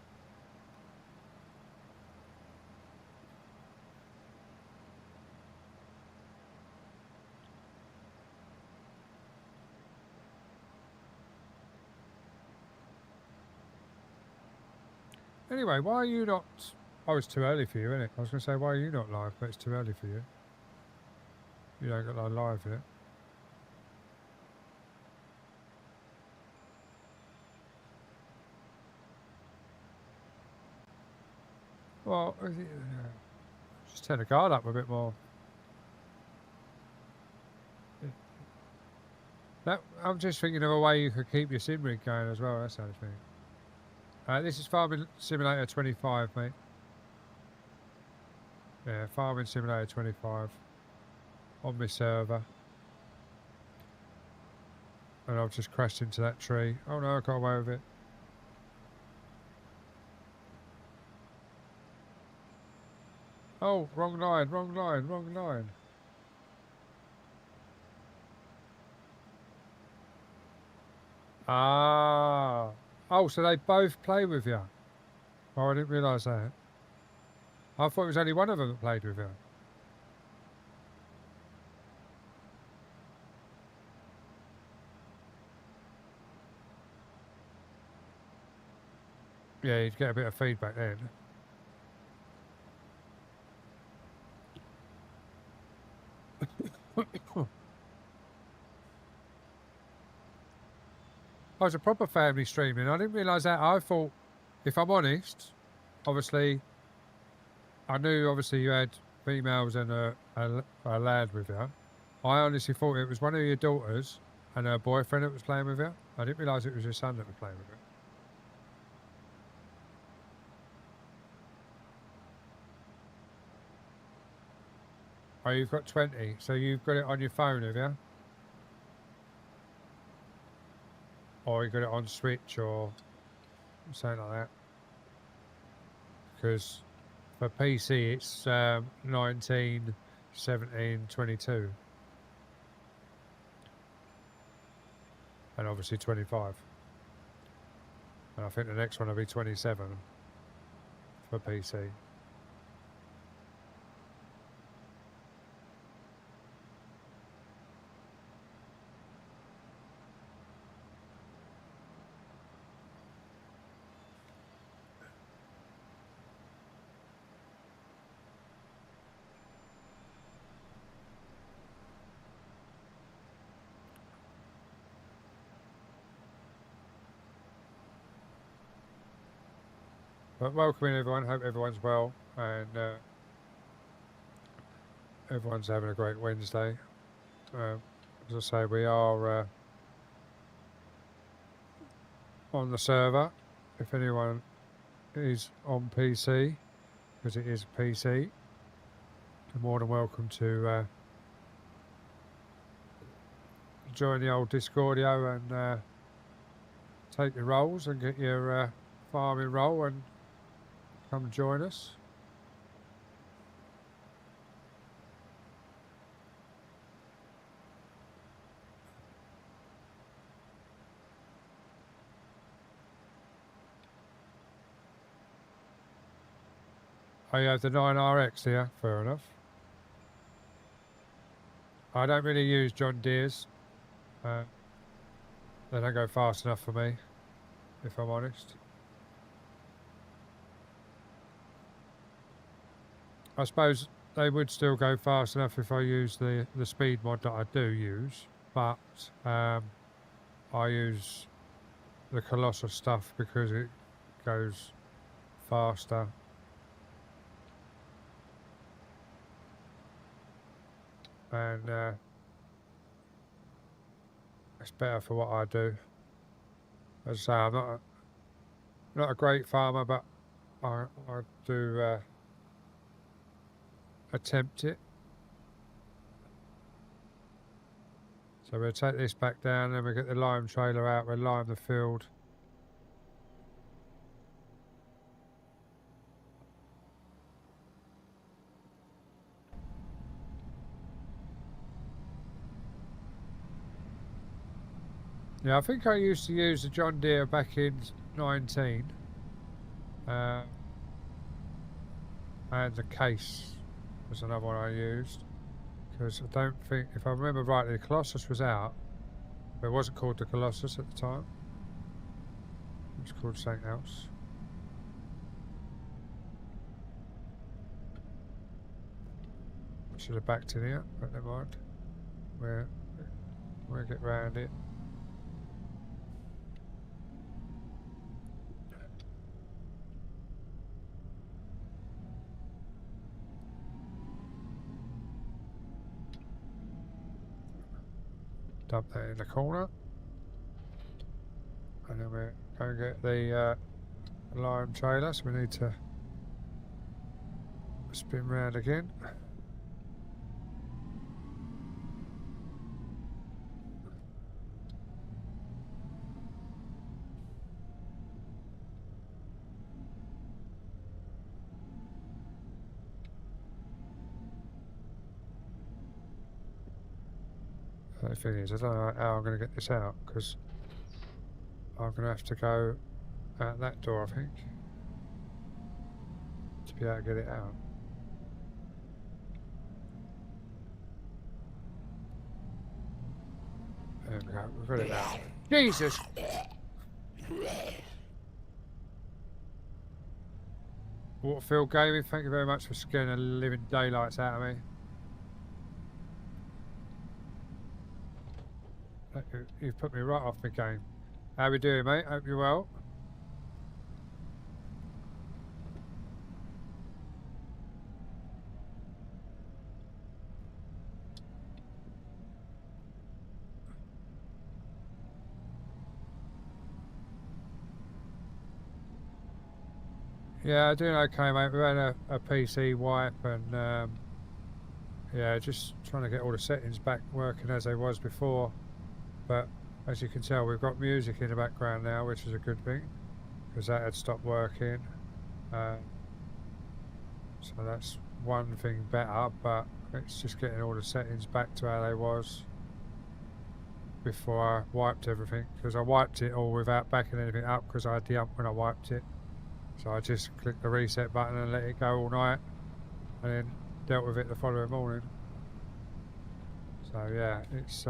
Anyway, why are you not... Oh, it's too early for you, isn't it? I was going to say, why are you not live? But it's too early for you. You don't got live yet. Well, just turn the guard up a bit more. That, I'm just thinking of a way you could keep your sim rig going as well. That's the only thing. This is Farming Simulator 25, mate. Yeah, Farming Simulator 25 on my server. And I've just crashed into that tree. Oh no, I got away with it. Oh, wrong line, wrong line, wrong line. Ah. Oh, so they both play with you? Oh, I didn't realise that. I thought it was only one of them that played with you. Yeah, you'd get a bit of feedback then. I was a proper family streaming. I didn't realise that. I thought, if I'm honest, obviously, I knew obviously you had females and a lad with you. I honestly thought it was one of your daughters and her boyfriend that was playing with you. I didn't realise it was your son that was playing with you. Oh, you've got 20, so you've got it on your phone, have you? Or you got it on Switch or something like that? Because for PC it's 19, 17, 22. And obviously 25. And I think the next one will be 27 for PC. But welcome in everyone, hope everyone's well and everyone's having a great Wednesday. As I say, we are on the server. If anyone is on PC, because it is PC, you're more than welcome to join the old Discordio and take your roles and get your farming role and come join us. Oh, you have the 9RX here? Fair enough. I don't really use John Deere's. They don't go fast enough for me, if I'm honest. I suppose they would still go fast enough if I use the speed mod that I do use, but I use the Colossus stuff because it goes faster. And it's better for what I do. As I say, I'm not a great farmer, but I do attempt it. So we'll take this back down, then we'll get the lime trailer out, we'll lime the field. Yeah, I think I used to use the John Deere back in 19. And the case was another one I used. Because I don't think, if I remember rightly, the Colossus was out. But it wasn't called the Colossus at the time. It was called something else. I should have backed in here, but never mind. We'll get round it. Dump that in the corner. And then we're going to get the lime trailer, so we need to spin round again. The thing is, I don't know how I'm going to get this out, because I'm going to have to go out that door, I think, to be able to get it out. There we go, we've got it out. Jesus! Waterfield Gaming, thank you very much for scaring the living daylights out of me. You've put me right off my game. How we doing, mate? Hope you're well. Yeah, doing okay, mate. We had a PC wipe and yeah, just trying to get all the settings back working as they was before. But as you can tell, we've got music in the background now, which is a good thing, because that had stopped working. So that's one thing better, but it's just getting all the settings back to how they was before I wiped everything, because I wiped it all without backing anything up, because I had the ump when I wiped it. So I just clicked the reset button and let it go all night, and then dealt with it the following morning. So yeah, it's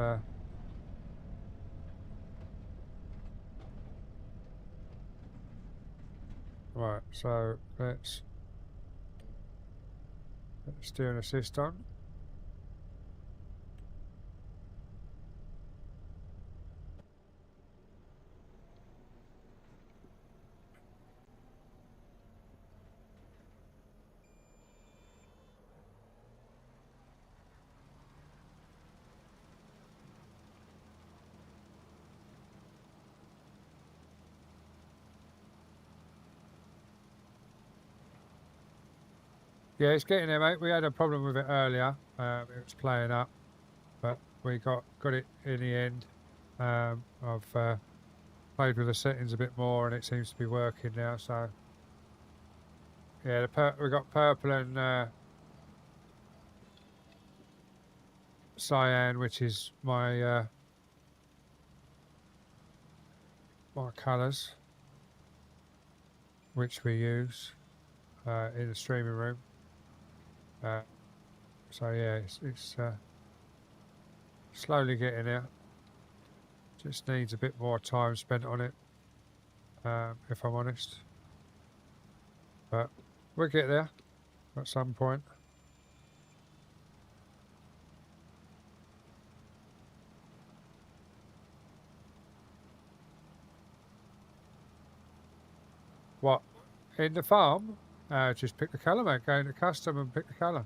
right, so let's steer and assist on. Yeah, it's getting there, mate. We had a problem with it earlier. It was playing up, but we got it in the end. I've played with the settings a bit more, and it seems to be working now. So yeah, we got purple and cyan, which is my my colours, which we use in the streaming room. So yeah, it's slowly getting there. Just needs a bit more time spent on it, if I'm honest. But we'll get there at some point. What? In the farm? Just pick the colour, mate. Go into custom and pick the colour.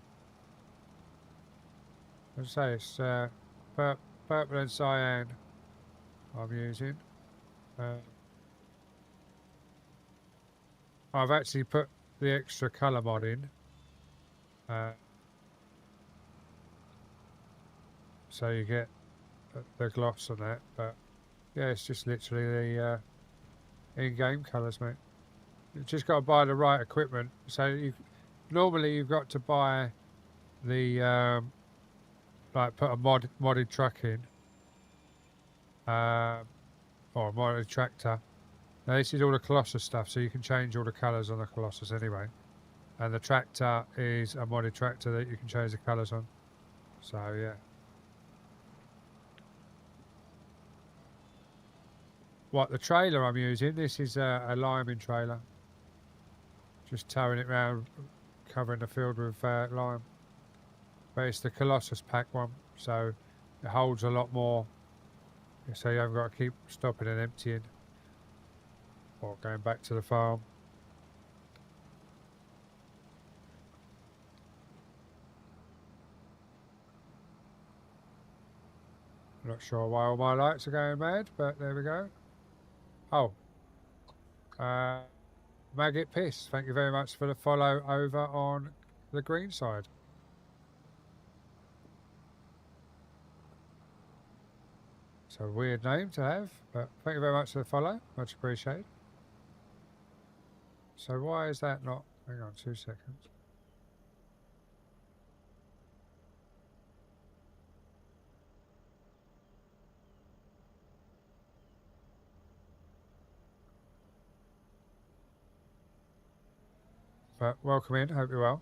As I say, it's purple and cyan I'm using. I've actually put the extra colour mod in. So you get the gloss on that, but yeah, it's just literally the in-game colours, mate. You've just got to buy the right equipment. So normally you've got to buy the like put a modded truck in, or a modded tractor. Now this is all the Colossus stuff, so you can change all the colours on the Colossus anyway. And the tractor is a modded tractor that you can change the colours on. So yeah. What, the trailer I'm using, this is a liming trailer. Just towing it around, covering the field with lime. But it's the Colossus pack one, so it holds a lot more. So you haven't got to keep stopping and emptying. Or going back to the farm. I'm not sure why all my lights are going mad, but there we go. Oh. Maggot Piss, thank you very much for the follow over on the green side. It's a weird name to have, but thank you very much for the follow, much appreciated. So why is that not, hang on 2 seconds. But welcome in, hope you're well.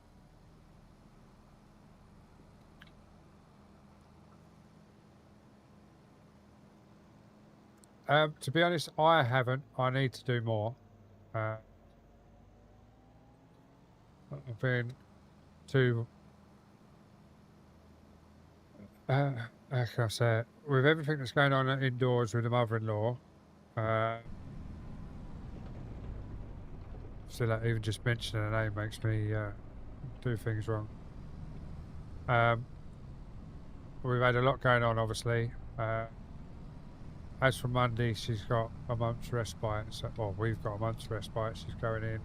To be honest, I haven't. I need to do more. I've been to, how can I say it? With everything that's going on indoors with the mother-in-law, so that even just mentioning a name makes me do things wrong. We've had a lot going on, obviously. As for Monday, she's got a month's respite. So, well, we've got a month's respite. She's going in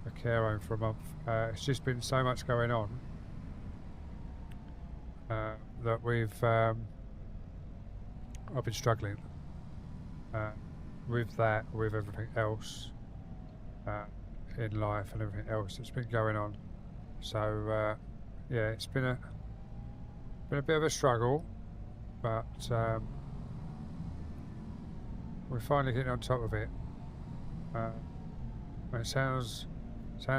a care home for a month. It's just been so much going on that I've been struggling with that, with everything else in life and everything else that's been going on. So yeah, it's been a bit of a struggle, but we're finally getting on top of it. It sounds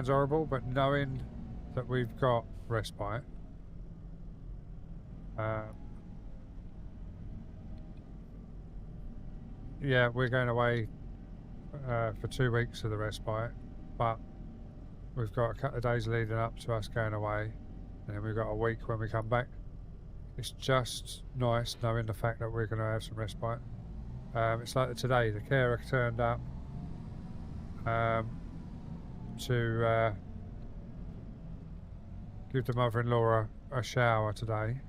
horrible, but knowing that we've got respite, yeah, we're going away for 2 weeks of the respite, but we've got a couple of days leading up to us going away, and then we've got a week when we come back. It's just nice knowing the fact that we're going to have some respite. It's like today, the carer turned up to give the mother-in-law a shower today,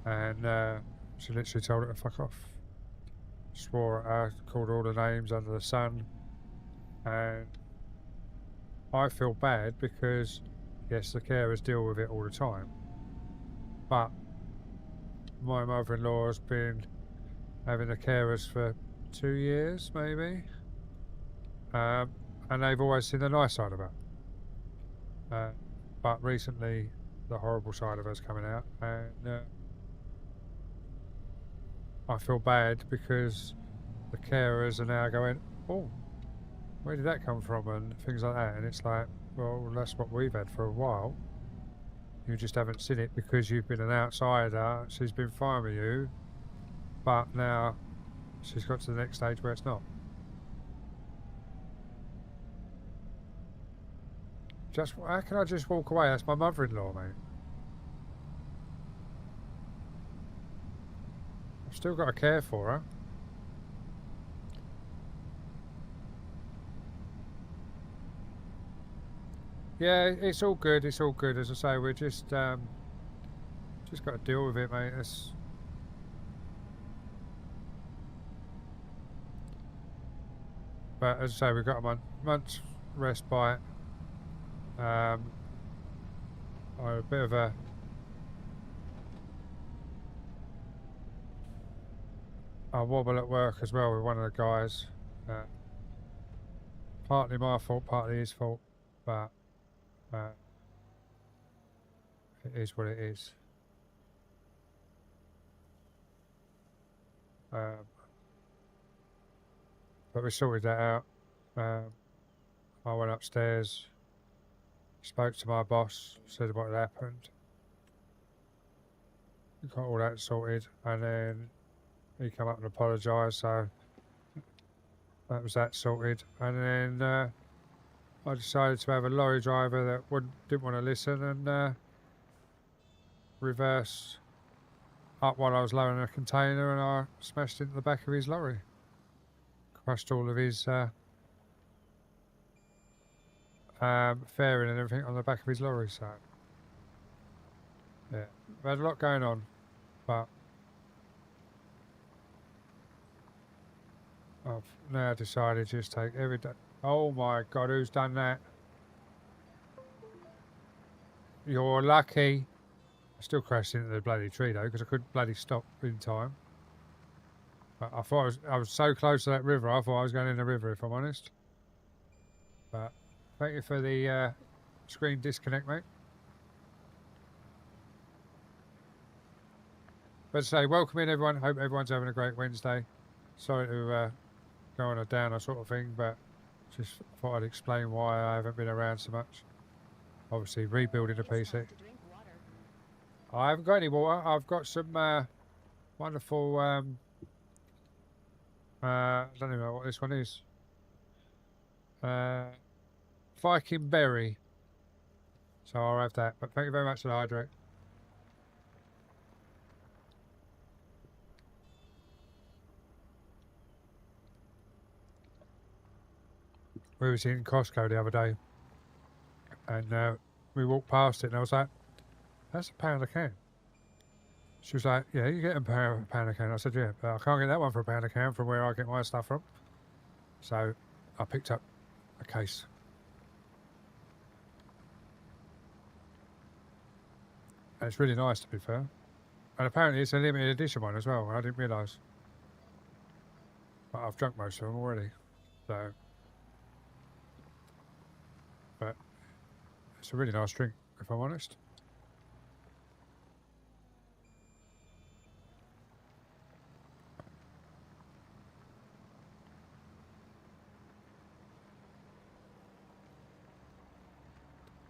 and she literally told her to fuck off. Swore at her, called all the names under the sun, and I feel bad because yes, the carers deal with it all the time, but my mother-in-law has been having the carers for 2 years maybe, and they've always seen the nice side of her, but recently the horrible side of her's coming out, and I feel bad because the carers are now going, oh, where did that come from, and things like that, and it's like, well, that's what we've had for a while. You just haven't seen it because you've been an outsider. She's been fine with you, but now she's got to the next stage where it's not. How can I just walk away? That's my mother-in-law, mate. I've still got to care for her. Yeah, it's all good. It's all good. As I say, we're just got to deal with it, mate. But as I say, we've got a month's respite. A bit of a a wobble at work as well with one of the guys. Partly my fault, partly his fault, but it is what it is. But we sorted that out. I went upstairs, spoke to my boss, said what had happened, got all that sorted, and then he came up and apologised, so that was that sorted. And then I decided to have a lorry driver that didn't want to listen and reversed up while I was lowering a container, and I smashed into the back of his lorry. Crushed all of his fairing and everything on the back of his lorry, so yeah, we had a lot going on, but I've now decided to just take every day. Oh my God, who's done that? You're lucky. I still crashed into the bloody tree though, because I couldn't bloody stop in time. But I thought I was so close to that river, I thought I was going in the river, if I'm honest. But thank you for the screen disconnect, mate. But say, welcome in everyone. Hope everyone's having a great Wednesday. Sorry to go on a downer sort of thing, but just thought I'd explain why I haven't been around so much. Obviously rebuilding the PC. I haven't got any water. I've got some wonderful I don't even know what this one is. Viking berry. So I'll have that. But thank you very much for the hydrate. We was in Costco the other day, and we walked past it, and I was like, "That's £1 a can." She was like, "Yeah, you get a pound a can." I said, "Yeah, but I can't get that one for £1 a can from where I get my stuff from." So I picked up a case. And it's really nice, to be fair. And apparently it's a limited edition one as well. I didn't realise. But I've drunk most of them already. So, but it's a really nice drink, if I'm honest.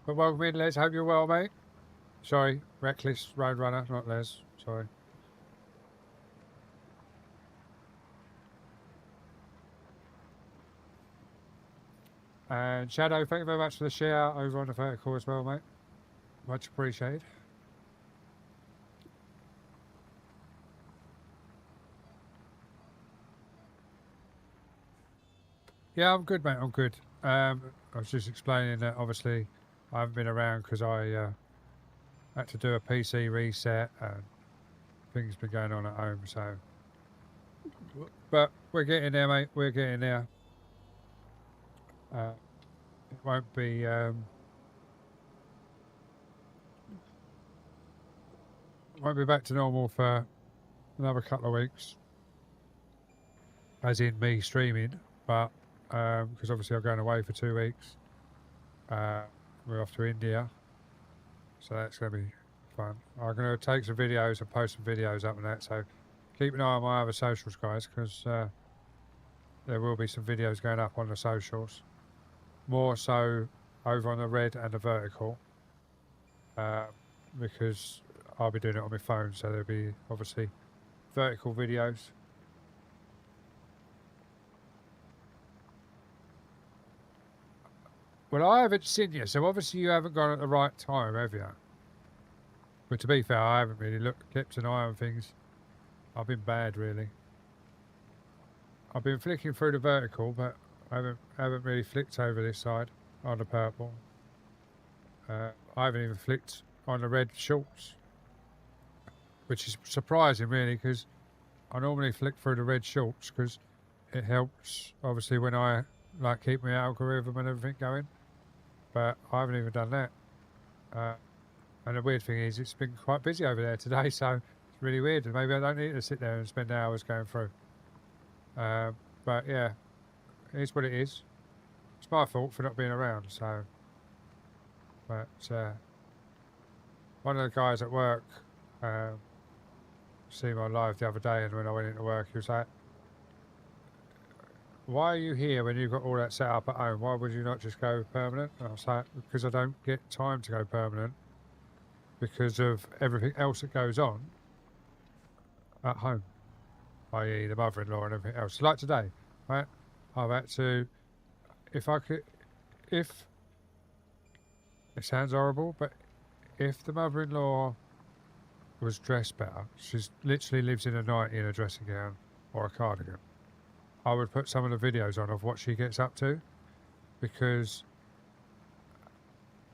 But welcome in, Les. Hope you're well, mate. Sorry, Reckless Roadrunner, not Les. Sorry. And Shadow, thank you very much for the share over on the vertical as well, mate. Much appreciated. Yeah, I'm good, mate. I'm good. I was just explaining that obviously I haven't been around because I had to do a PC reset and things been going on at home. So, but we're getting there, mate. We're getting there. It won't be back to normal for another couple of weeks, as in me streaming, but because obviously I'm going away for 2 weeks. We're off to India, so that's going to be fun. I'm going to take some videos and post some videos up and that, so keep an eye on my other socials, guys, because there will be some videos going up on the socials, more so over on the red and the vertical, because I'll be doing it on my phone, so there'll be obviously vertical videos. Well, I haven't seen you, so obviously you haven't gone at the right time, have you? But to be fair, I haven't really kept an eye on things. I've been bad, really. I've been flicking through the vertical, but I haven't really flicked over this side on the purple. I haven't even flicked on the red shorts, which is surprising, really, because I normally flick through the red shorts because it helps, obviously, when I keep my algorithm and everything going. But I haven't even done that. And the weird thing is, it's been quite busy over there today, so it's really weird. And maybe I don't need to sit there and spend hours going through. But yeah, it is what it is. It's my fault for not being around. So, but one of the guys at work seen my live the other day, and when I went into work, he was like, "Why are you here when you've got all that set up at home? Why would you not just go permanent?" And I was like, "Because I don't get time to go permanent because of everything else that goes on at home, i.e. the mother-in-law and everything else. Like today, right? I've had to, if it sounds horrible, but if the mother-in-law was dressed better, she's literally lives in a nightie in a dressing gown or a cardigan, I would put some of the videos on of what she gets up to, because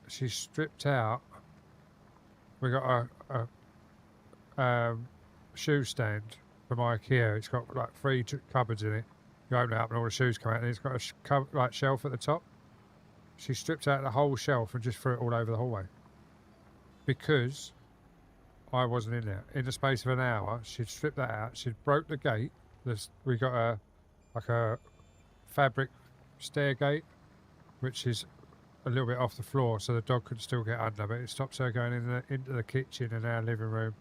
she's stripped out. We got a shoe stand from IKEA. It's got like 3 cupboards in it. You open it up and all the shoes come out, and it's got a like shelf at the top. She stripped out the whole shelf and just threw it all over the hallway because I wasn't in there. In the space of an hour, she'd stripped that out. She'd broke the gate. We got a fabric stair gate, which is a little bit off the floor, so the dog could still get under, but it stops her going into the kitchen and our living room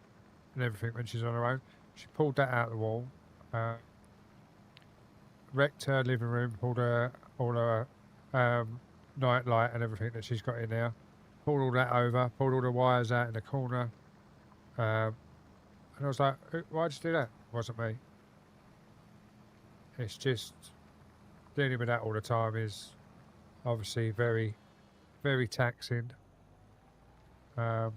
and everything when she's on her own. She pulled that out of the wall, wrecked her living room, pulled all her night light and everything that she's got in there, pulled all that over, pulled all the wires out in the corner, and I was like, "Why'd you do that?" It wasn't me. It's just dealing with that all the time is obviously very, very taxing. And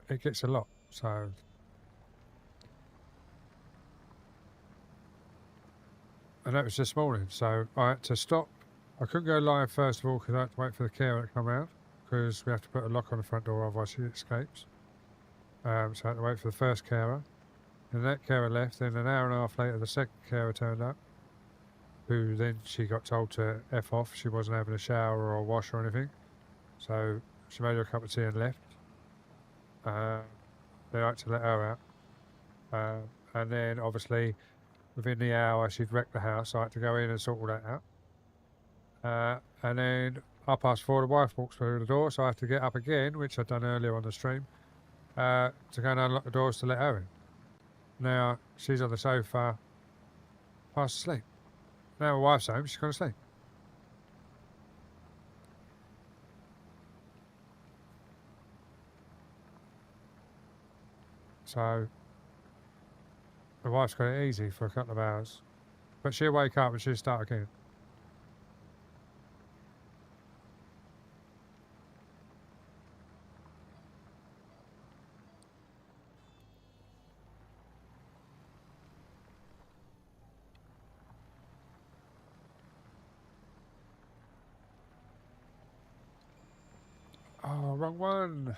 it gets a lot. So and that was this morning. So I had to stop. I couldn't go live first of all because I had to wait for the carer to come out, because we have to put a lock on the front door, otherwise she escapes. So I had to wait for the first carer. And that carer left. Then an hour and a half later, the second carer turned up, who then she got told to F off. She wasn't having a shower or a wash or anything. So she made her a cup of tea and left. They had to let her out. And then obviously within the hour she'd wrecked the house. So I had to go in and sort all that out. And then 4:30, the wife walks through the door, so I have to get up again, which I'd done earlier on the stream, to go and unlock the doors to let her in. Now she's on the sofa, fast asleep. Now my wife's home, she's gone to sleep. So the wife's got it easy for a couple of hours, but she'll wake up and she'll start again. Oh, wrong one.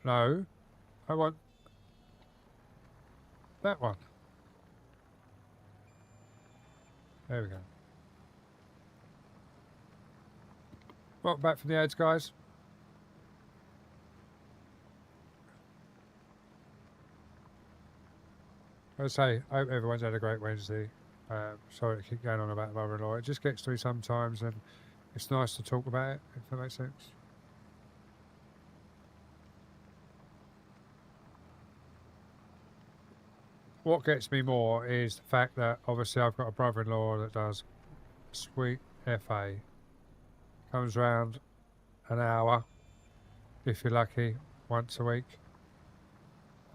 No, I want that one. There we go. Welcome back from the ads, guys. I say, I hope everyone's had a great Wednesday. Sorry to keep going on about mother-in-law. It just gets to me sometimes, and it's nice to talk about it, if that makes sense. What gets me more is the fact that obviously I've got a brother-in-law that does sweet FA. Comes round an hour, if you're lucky, once a week.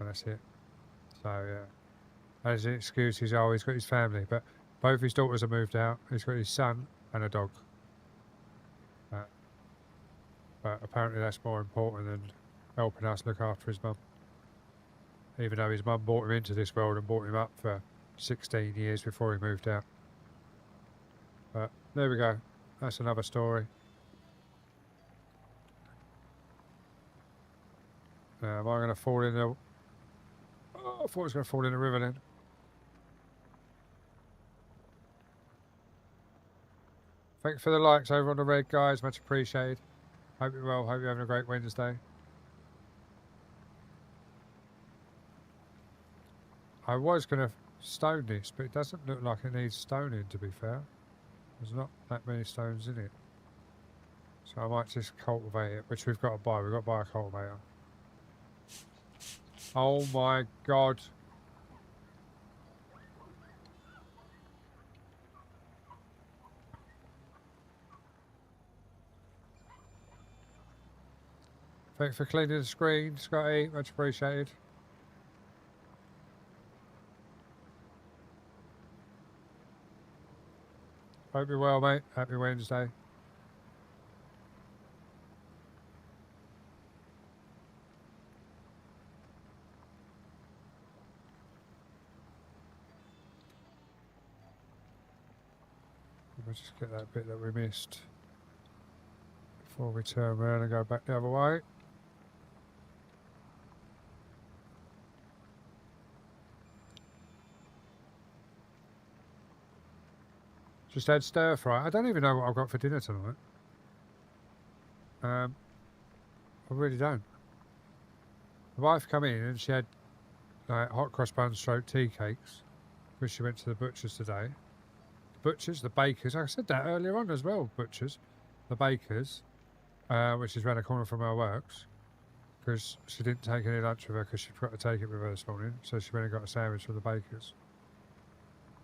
And that's it. So, yeah. As an excuse, he's always got his family. But both his daughters have moved out. He's got his son and a dog. But apparently that's more important than helping us look after his mum. Even though his mum brought him into this world and brought him up for 16 years before he moved out. But there we go. That's another story. Am I going to fall in the... Oh, I thought I was going to fall in the river then. Thank you for the likes over on the red, guys. Much appreciated. Hope you're well. Hope you're having a great Wednesday. I was going to stone this, but it doesn't look like it needs stoning, to be fair. There's not that many stones in it. So I might just cultivate it, which we've got to buy. We've got to buy a cultivator. Oh my god. Thanks for cleaning the screen, Scotty. Much appreciated. Hope you're well, mate. Happy Wednesday. We'll just get that bit that we missed before we turn around and go back the other way. Just had stir fry. I don't even know what I've got for dinner tonight. I really don't. The wife come in and she had hot cross buns stroke tea cakes, because she went to the butcher's today. The butchers, the bakers. I said that earlier on as well. Butchers, the bakers, which is round the corner from our works, because she didn't take any lunch with her because she forgot to take it with her this morning. So she went and got a sandwich from the bakers.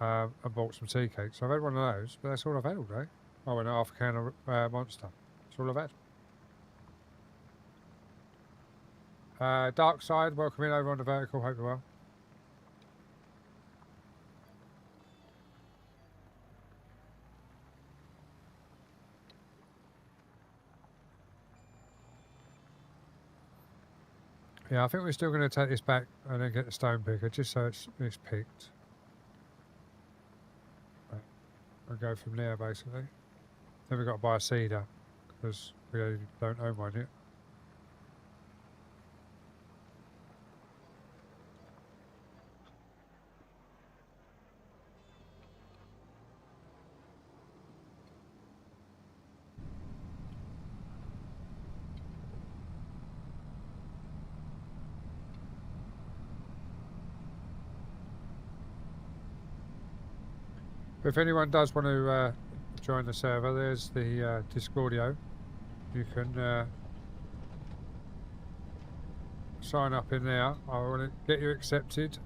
And bought some tea cakes. So I've had one of those, but that's all I've had all day. Oh, and half a can of Monster. That's all I've had. Dark Side, welcome in over on the vertical. Hope you're well. Yeah, I think we're still going to take this back and then get the stone picker, just so it's picked. I'll go from there, basically. Then we've got to buy a cedar, because we don't own one yet. If anyone does want to join the server, there's the Discordio. You can sign up in there. I want to get you accepted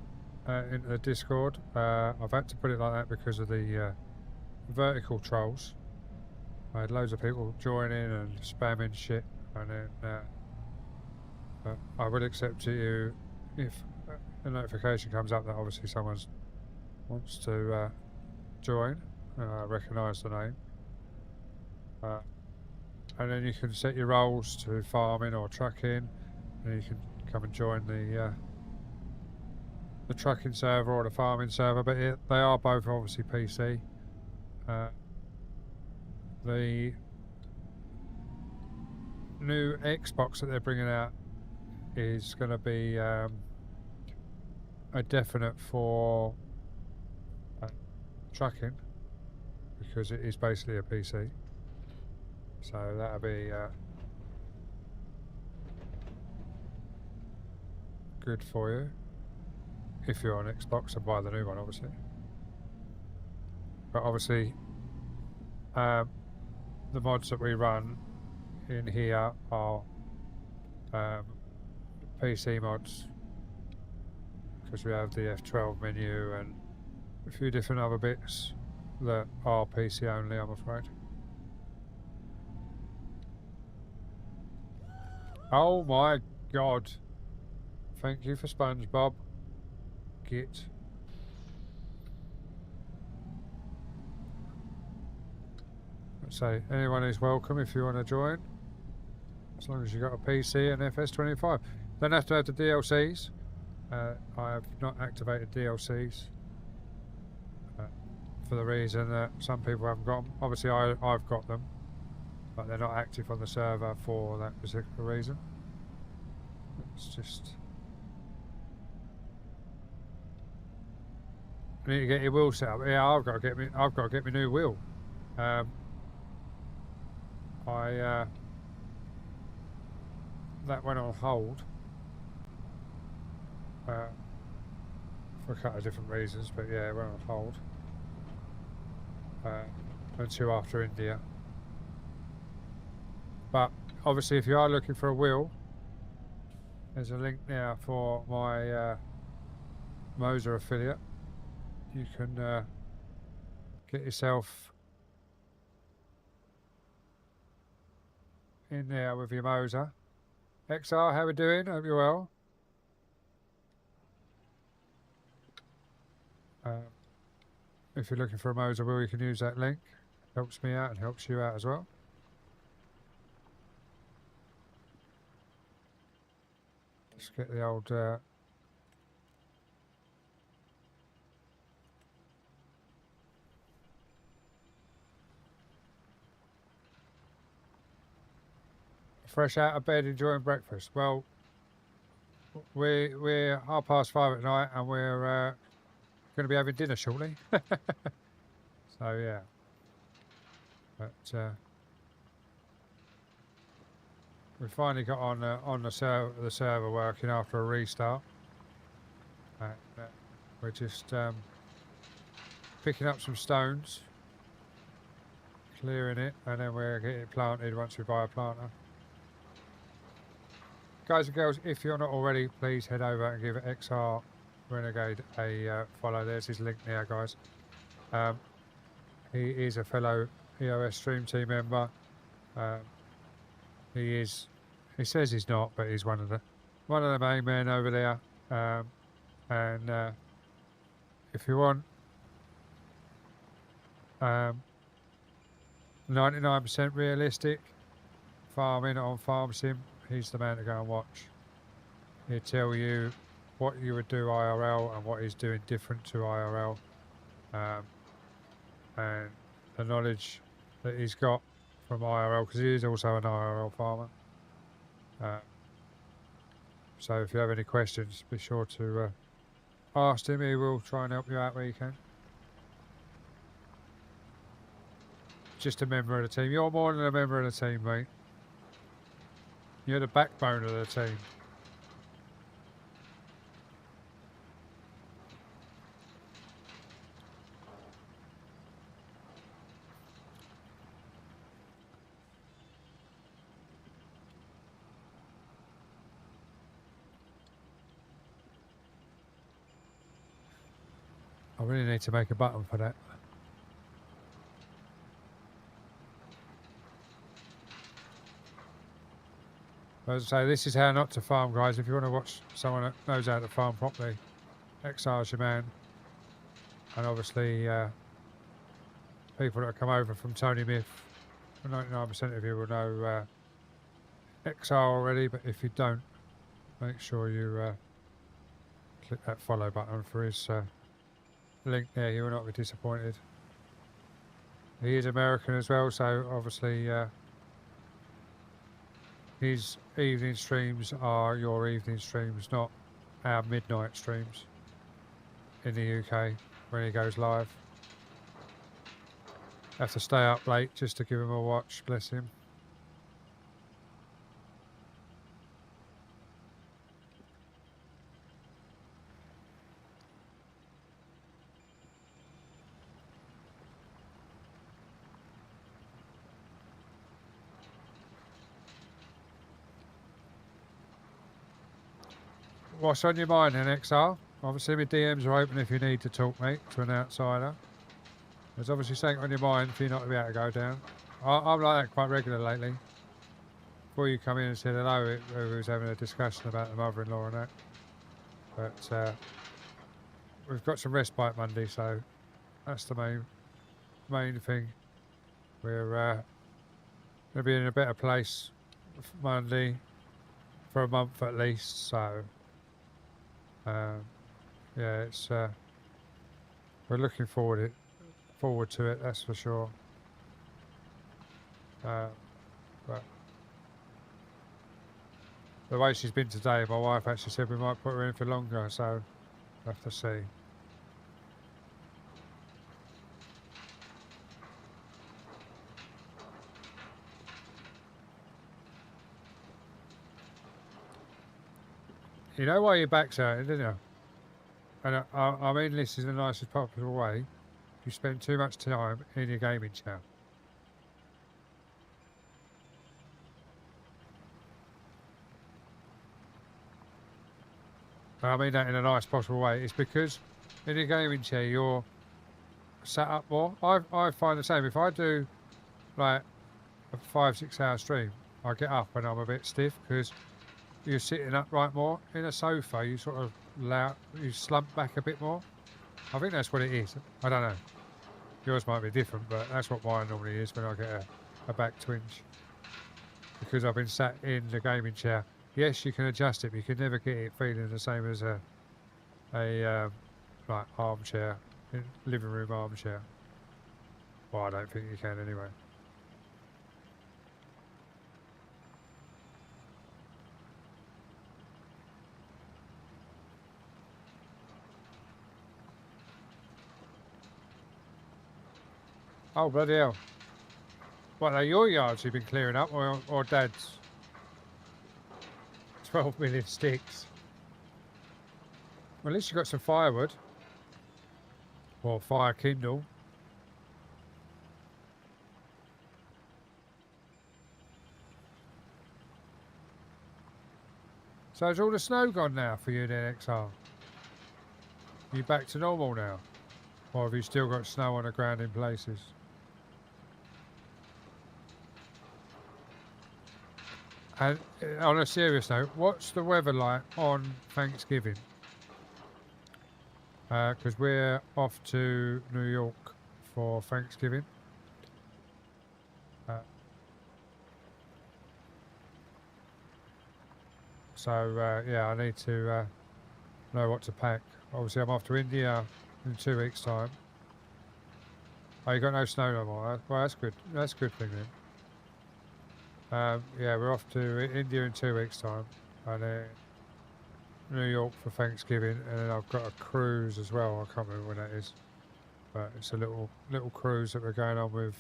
into the Discord. I've had to put it like that because of the vertical trolls. I had loads of people joining and spamming shit, and then I will accept you if a notification comes up that obviously someone wants to join. Recognise the name, and then you can set your roles to farming or trucking, and you can come and join the trucking server or the farming server. But they are both obviously PC. The new Xbox that they're bringing out is going to be a definite for trucking, because it is basically a PC. So that'll be good for you if you're on Xbox and buy the new one, obviously. But obviously, the mods that we run in here are PC mods, because we have the F12 menu and a few different other bits that are PC only, I'm afraid. Oh my god. Thank you for SpongeBob. Git. So anyone is welcome if you want to join, as long as you've got a PC and FS25. Don't have to have the DLCs. I have not activated DLCs for the reason that some people haven't got them. Obviously I've got them, but they're not active on the server for that particular reason. It's just, you need to get your wheel set up. Yeah, I've got to get my new wheel. That went on hold for a couple of different reasons, but yeah, it went on hold until after India. But obviously, if you are looking for a wheel, there's a link there for my Moser affiliate. You can get yourself in there with your Moser. XR, how we doing? Hope you're well. If you're looking for a Moser wheel, you can use that link. Helps me out and helps you out as well. Let's get the old fresh out of bed, enjoying breakfast. Well, we're 5:30 at night, and we're going to be having dinner shortly. So yeah, but we finally got on the server working after a restart. We're just picking up some stones, clearing it, and then we're getting it planted once we buy a planter. Guys and girls, if you're not already, please head over and give XR Renegade a follow. There's his link there, guys. He is a fellow EOS Stream Team member. He says he's not, but he's one of the main men over there. And if you want 99% realistic farming on Farm Sim, he's the man to go and watch. He'll tell you what you would do IRL and what he's doing different to IRL, and the knowledge that he's got from IRL, because he is also an IRL farmer. So if you have any questions, be sure to ask him. He will try and help you out where you can. Just a member of the team. You're more than a member of the team, mate. You're the backbone of the team. I really need to make a button for that. As I say, this is how not to farm, guys. If you want to watch someone that knows how to farm properly, XR's your man. And obviously, people that come over from Tony Myth, 99% of you will know XR already, but if you don't, make sure you click that follow button for his link there. You will not be disappointed. He is American as well, so obviously his evening streams are your evening streams, not our midnight streams in the UK when he goes live. Have to stay up late just to give him a watch, bless him. What's on your mind then, XR? Obviously my DMs are open if you need to talk, mate, to an outsider. There's obviously something on your mind for you not to be able to go down. I'm like that quite regular lately. Before you come in and said hello, we was having a discussion about the mother-in-law and that. But we've got some respite Monday, so that's the main thing. We're going to be in a better place Monday for a month at least, so yeah, it's we're looking forward to it, that's for sure. But the way she's been today, my wife actually said we might put her in for longer, so we'll have to see. You know why your back's hurting, didn't you? And I mean this in the nicest possible way. You spend too much time in your gaming chair. And I mean that in a nice possible way. It's because in your gaming chair you're sat up more. I find the same. If I do like a 5-6 hour stream, I get up and I'm a bit stiff because you're sitting upright more. In a sofa, you sort of you slump back a bit more. I think that's what it is. I don't know. Yours might be different, but that's what mine normally is when I get a back twinge. Because I've been sat in the gaming chair. Yes, you can adjust it, but you can never get it feeling the same as a like armchair, living room armchair. Well, I don't think you can anyway. Oh, bloody hell. What, are your yards you've been clearing up, or Dad's? 12 million sticks. Well, at least you got some firewood. Or fire kindle. So is all the snow gone now for you then, XR? Are you back to normal now? Or have you still got snow on the ground in places? And on a serious note, what's the weather like on Thanksgiving? Because we're off to New York for Thanksgiving. So yeah, I need to know what to pack. Obviously, I'm off to India in 2 weeks' time. Oh, you got no snow no more? Well, that's good. That's a good thing then. Yeah, we're off to India in 2 weeks' time, and then New York for Thanksgiving, and then I've got a cruise as well. I can't remember when that is, but it's a little cruise that we're going on with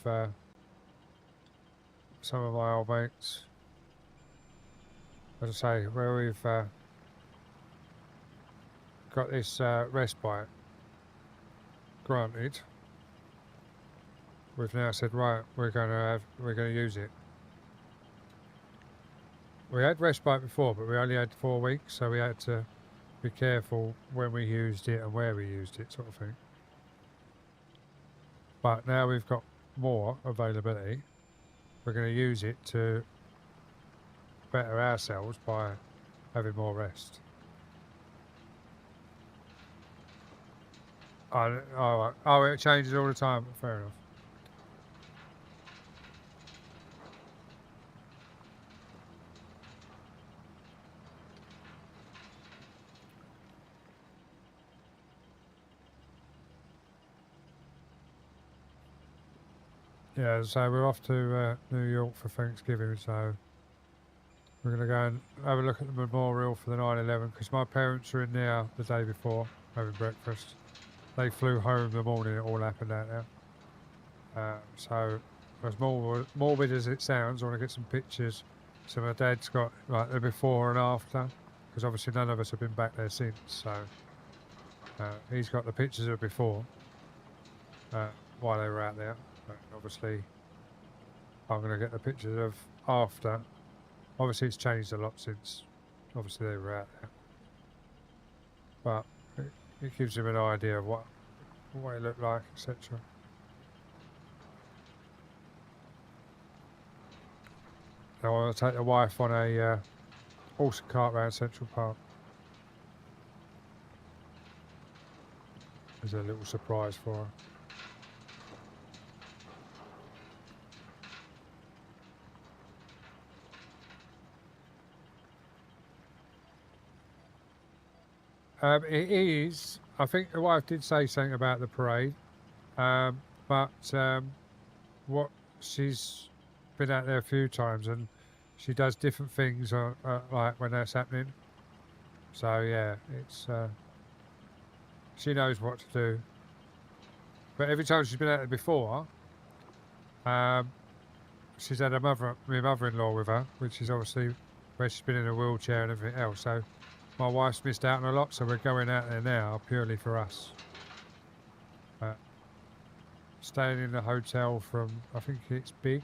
some of my old mates. As I say, where we've got this respite granted, we've now said, right, we're going to use it. We had respite before, but we only had 4 weeks, so we had to be careful when we used it and where we used it, sort of thing. But now we've got more availability, we're going to use it to better ourselves by having more rest. Oh, it changes all the time. Fair enough. Yeah, so we're off to New York for Thanksgiving, so we're going to go and have a look at the memorial for the 9/11, because my parents were in there the day before having breakfast. They flew home the morning it all happened out there. So as morbid as it sounds, I want to get some pictures. So my dad's got like the before and after, because obviously none of us have been back there since. So he's got the pictures of before while they were out there. But obviously, I'm going to get the pictures of after. Obviously, it's changed a lot since obviously they were out there. But it gives him an idea of what it looked like, etc. I want to take the wife on a horse and cart round Central Park. There's a little surprise for her. It is. I think the wife did say something about the parade, but what she's been out there a few times and she does different things like when that's happening. So yeah, it's she knows what to do. But every time she's been out there before, she's had my mother-in-law with her, which is obviously where she's been in a wheelchair and everything else. So My wife's missed out on a lot, so we're going out there now purely for us. Staying in the hotel from, I think it's Big.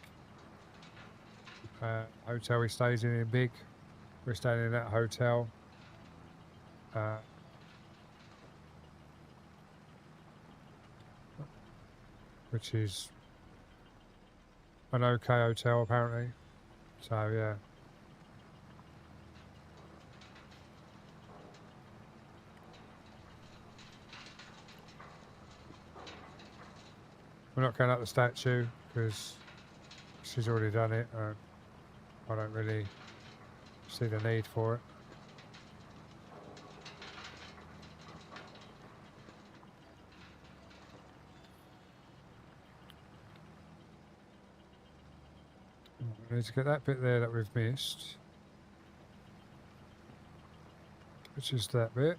Hotel he stays in Big. We're staying in that hotel. Which is an okay hotel apparently. So yeah. We're not going up the statue because she's already done it. I don't really see the need for it. We need to get that bit there that we've missed, which is that bit.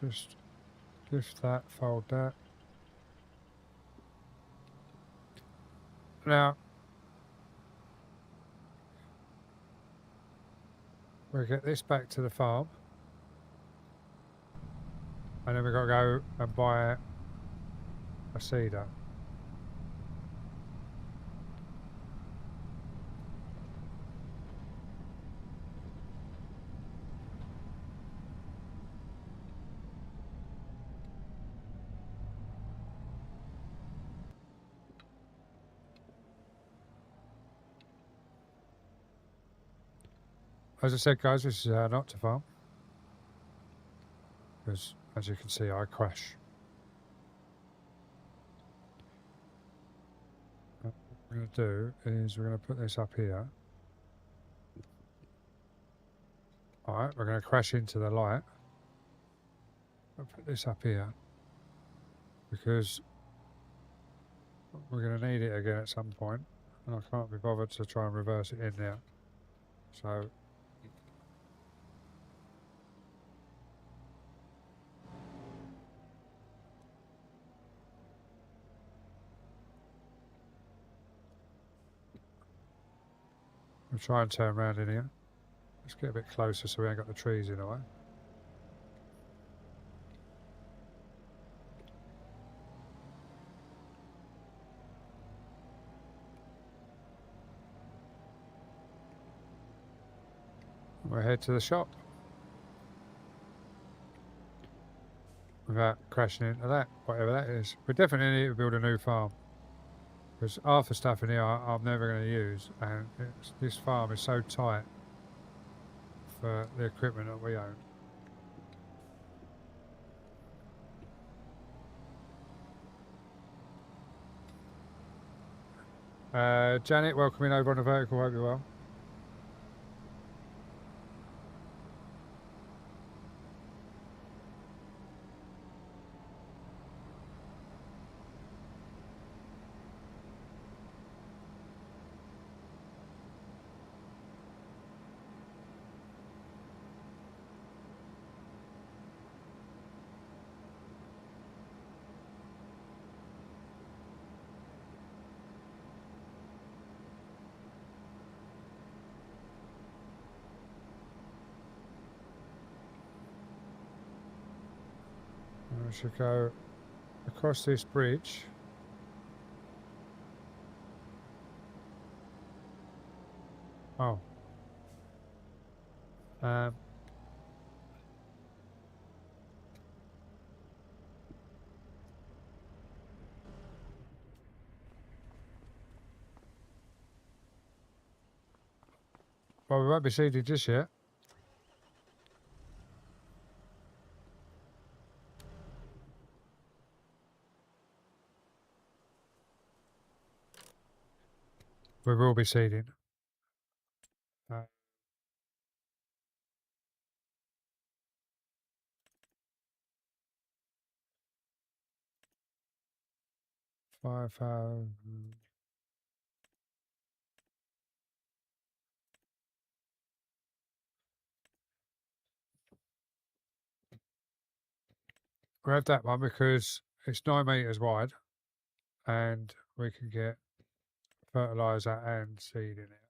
Just lift that, fold that. Now, we'll get this back to the farm. And then we've got to go and buy a seeder. As I said, guys, this is not to farm. Because, as you can see, I crash. What we're going to do is we're going to put this up here. Alright, we're going to crash into the light. I'll put this up here. Because we're going to need it again at some point. And I can't be bothered to try and reverse it in there. So... we'll try and turn around in here. Let's get a bit closer so we ain't got the trees in the way. We'll head to the shop. Without crashing into that, whatever that is. We definitely need to build a new farm. Because half the stuff in here I'm never going to use. And this farm is so tight for the equipment that we own. Janet, welcome in over on the vertical, hope you're well. We should go across this bridge. Oh. Well, we won't be seeding just yet. We will be seeding. 5,000. We have that one because it's 9 meters wide and we can get fertilizer and seed in it.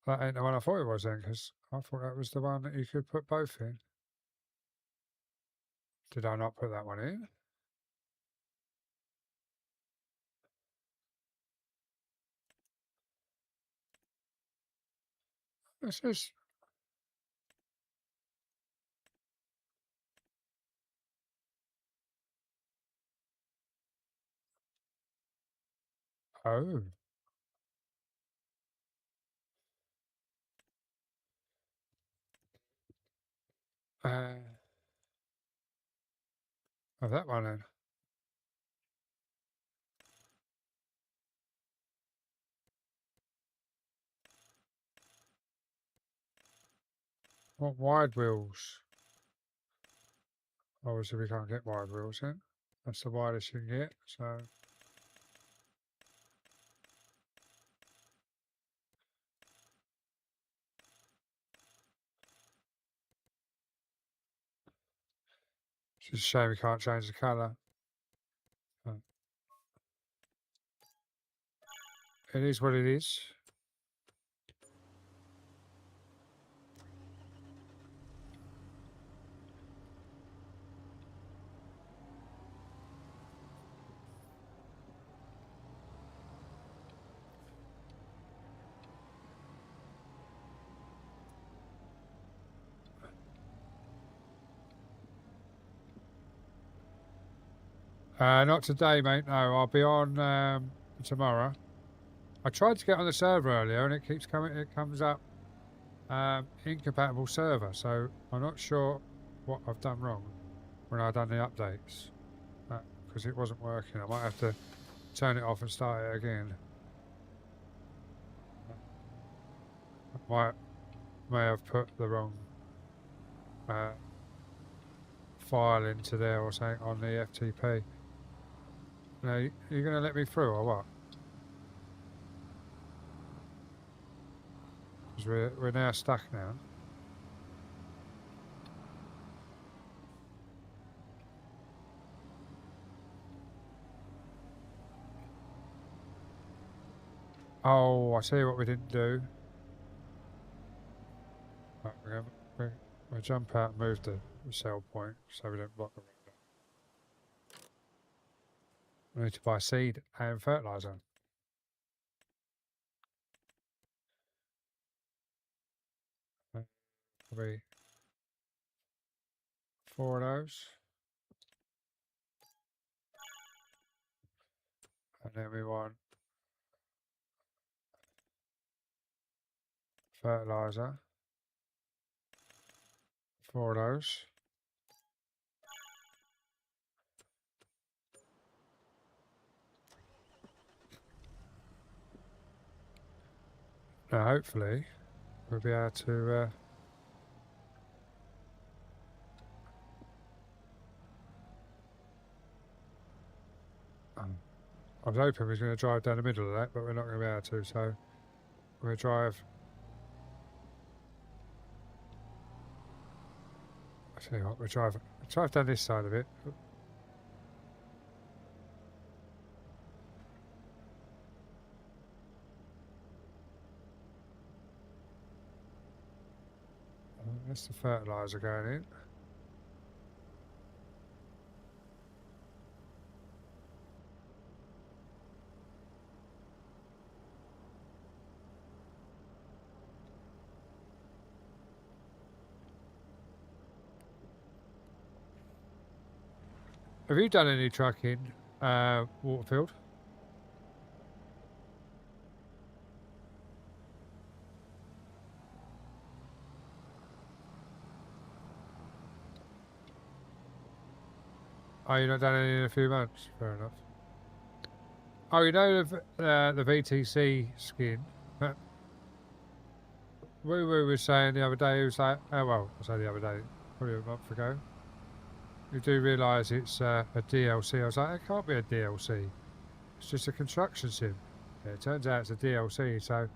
That ain't the one I thought it was then, because I thought that was the one that you could put both in. Did I not put that one in? This is... Oh. Oh, that one then. What wide wheels? Obviously we can't get wide wheels in. That's the widest you can get, so... It's just a shame we can't change the colour. It is what it is. Not today, mate. No, I'll be on tomorrow. I tried to get on the server earlier, and it keeps coming. It comes up incompatible server. So I'm not sure what I've done wrong when I've done the updates because it wasn't working. I might have to turn it off and start it again. I may have put the wrong file into there or something on the FTP. Now, you're going to let me through or what? Because we're now stuck now. Oh, I see what we didn't do. Right, we'll jump out and move the sell point so we don't block the road. We need to buy seed and fertiliser. Probably 4 of those. And then we want fertiliser. 4 of those. Now hopefully we'll be able to I was hoping we was going to drive down the middle of that, but we're not going to be able to, so we'll drive. I tell you what, we'll drive down this side of it. That's the fertiliser going in. Have you done any trucking, Waterfield? Oh, you've not done any in a few months? Fair enough. Oh, you know the VTC skin? We were saying the other day, it was like, oh well, I say the other day, probably a month ago. You do realise it's a DLC. I was like, it can't be a DLC. It's just a construction sim. Yeah, it turns out it's a DLC, so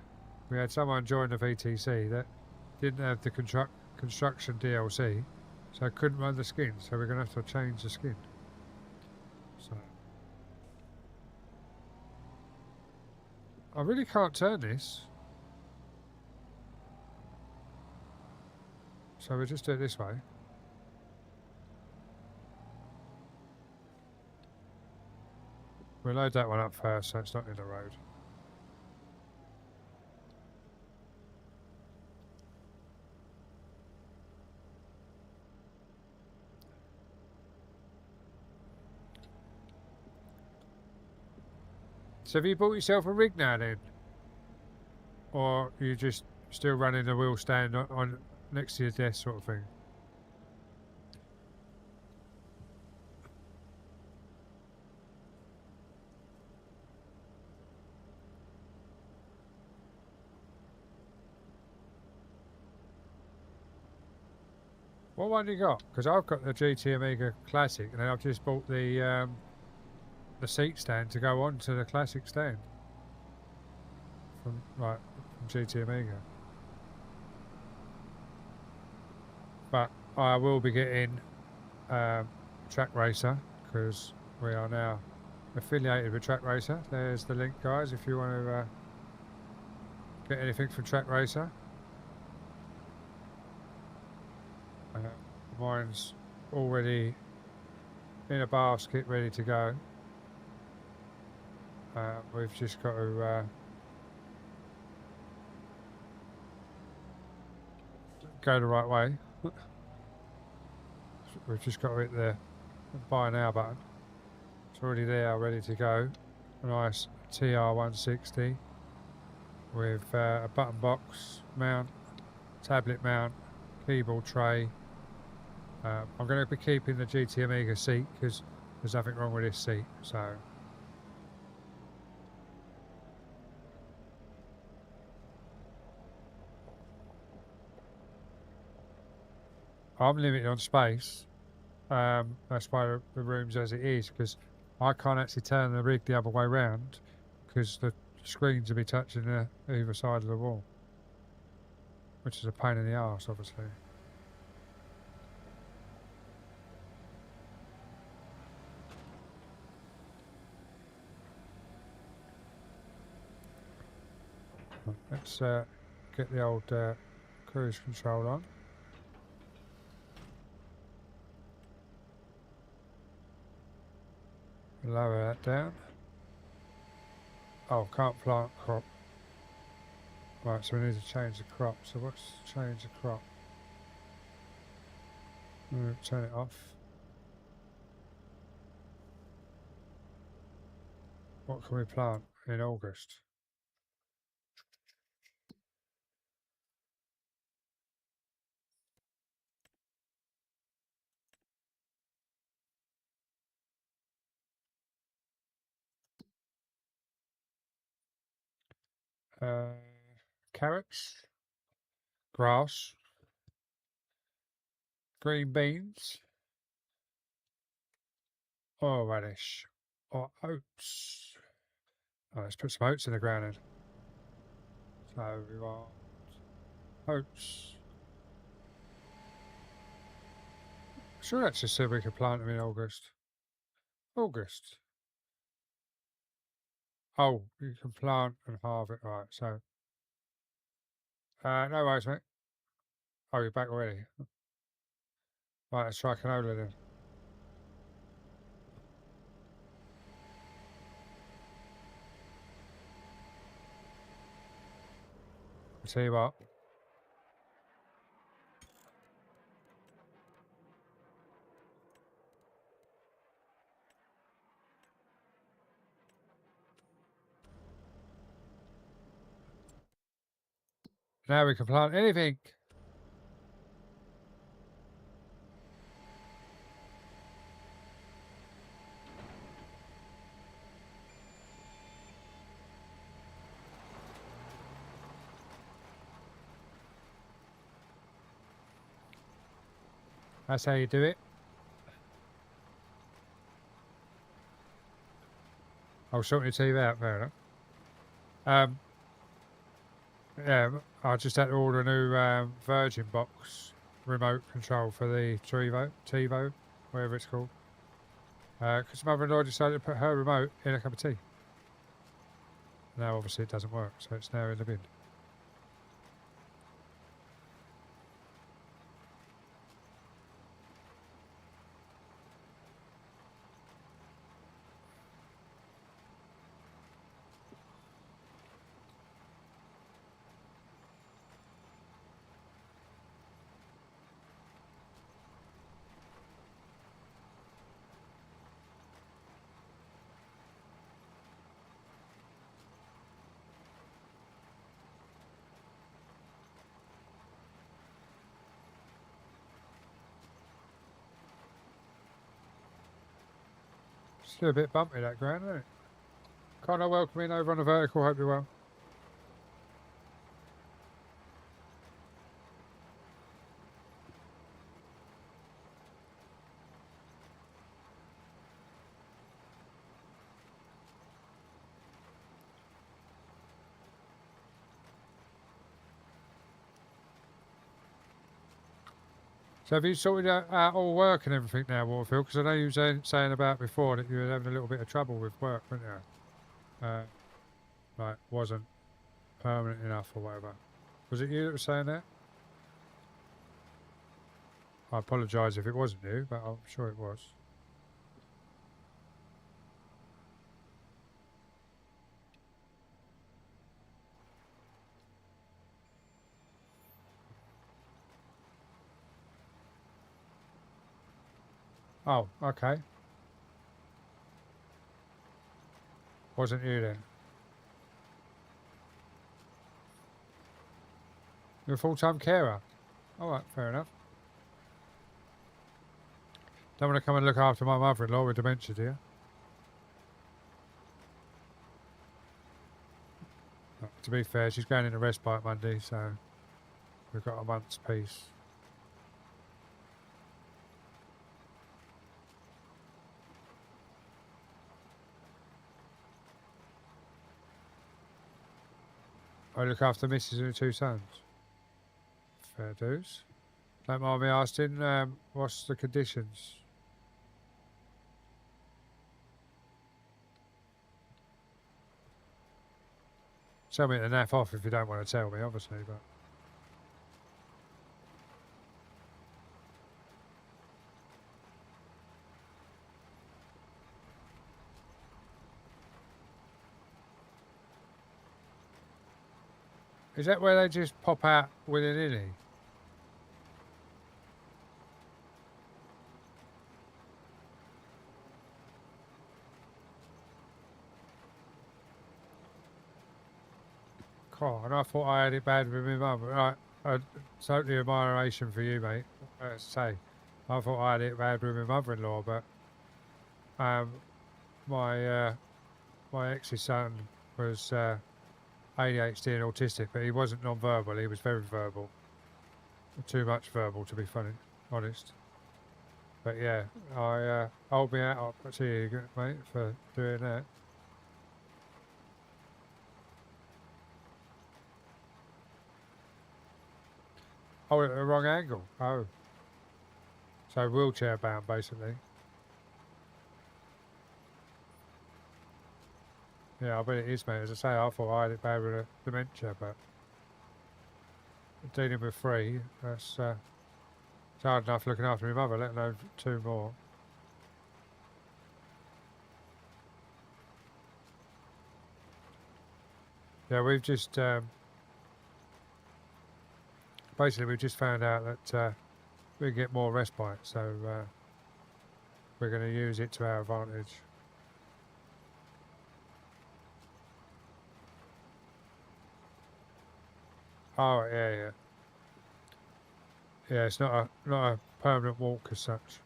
we had someone join the VTC that didn't have the construction DLC, so couldn't run the skin, so we're going to have to change the skin. So I really can't turn this. So we'll just do it this way. We'll load that one up first so it's not in the road. So have you bought yourself a rig now then? Or you just still running the wheel stand on next to your desk sort of thing? What one you got? Because I've got the GT Amiga Classic, and then I've just bought the seat stand to go on to the Classic stand from GT Amiga. But I will be getting Track Racer because we are now affiliated with Track Racer. There's the link, guys, if you want to get anything from Track Racer. Mine's already in a basket, ready to go. We've just got to go the right way. We've just got to hit the buy now button. It's already there, ready to go. A nice TR160 with a button box mount, tablet mount, keyboard tray. I'm going to be keeping the GT Amiga seat because there's nothing wrong with this seat. So I'm limited on space. That's why the room's as it is, because I can't actually turn the rig the other way round because the screens will be touching either side of the wall, which is a pain in the arse, obviously. Let's get the old cruise control on. Lower that down. Oh, can't plant crop. Right, so we need to change the crop. So what's change the crop? Turn it off. What can we plant in August? Carrots, grass, green beans, or radish, or oats. Oh, let's put some oats in the ground then. So we want oats. Sure, that's just said we could plant them in August. August. Oh, you can plant and harvest. Right, so. No worries, mate. Oh, you're back already. Right, let's try canola then. I'll tell you what. Now we can plant anything. That's how you do it. I'll sort your TV out, fair enough. Yeah, I just had to order a new Virgin box remote control for the TiVo, whatever it's called. Because mother-in-law decided to put her remote in a cup of tea. Now, obviously, it doesn't work, so it's now in the bin. Still a bit bumpy that ground, isn't it? Connor, welcome in over on the vertical. Hope you're well. So have you sorted out all work and everything now, Waterfield? Because I know you were saying about before that you were having a little bit of trouble with work, weren't you? Like, wasn't permanent enough or whatever. Was it you that was saying that? I apologise if it wasn't you, but I'm sure it was. Oh, okay. Wasn't you then? You're a full-time carer? Alright, fair enough. Don't want to come and look after my mother-in-law with dementia, do you? To be fair, she's going into respite Monday, so we've got a month's peace. I look after Mrs. and the 2 sons. Fair dues. Don't mind me asking, what's the conditions? Tell me to naff off if you don't want to tell me, obviously, but... Is that where they just pop out with an innie? God, and I thought I had it bad with my mum. Right, totally admiration for you, mate. Let's say, I thought I had it bad with my mother-in-law, but my ex's son was ADHD and autistic, but he wasn't non-verbal. He was very verbal, too much verbal to be funny, honest. But yeah, I hold me out up to you, mate, for doing that. Oh, at the wrong angle. Oh. So wheelchair bound, basically. Yeah, I bet it is, mate. As I say, I thought I had it bad with a dementia, but dealing with 3, that's it's hard enough looking after my mother, let alone 2 more. Yeah, we've just basically we've just found out that we can get more respite, so we're going to use it to our advantage. Oh yeah. Yeah, it's not a permanent walk as such.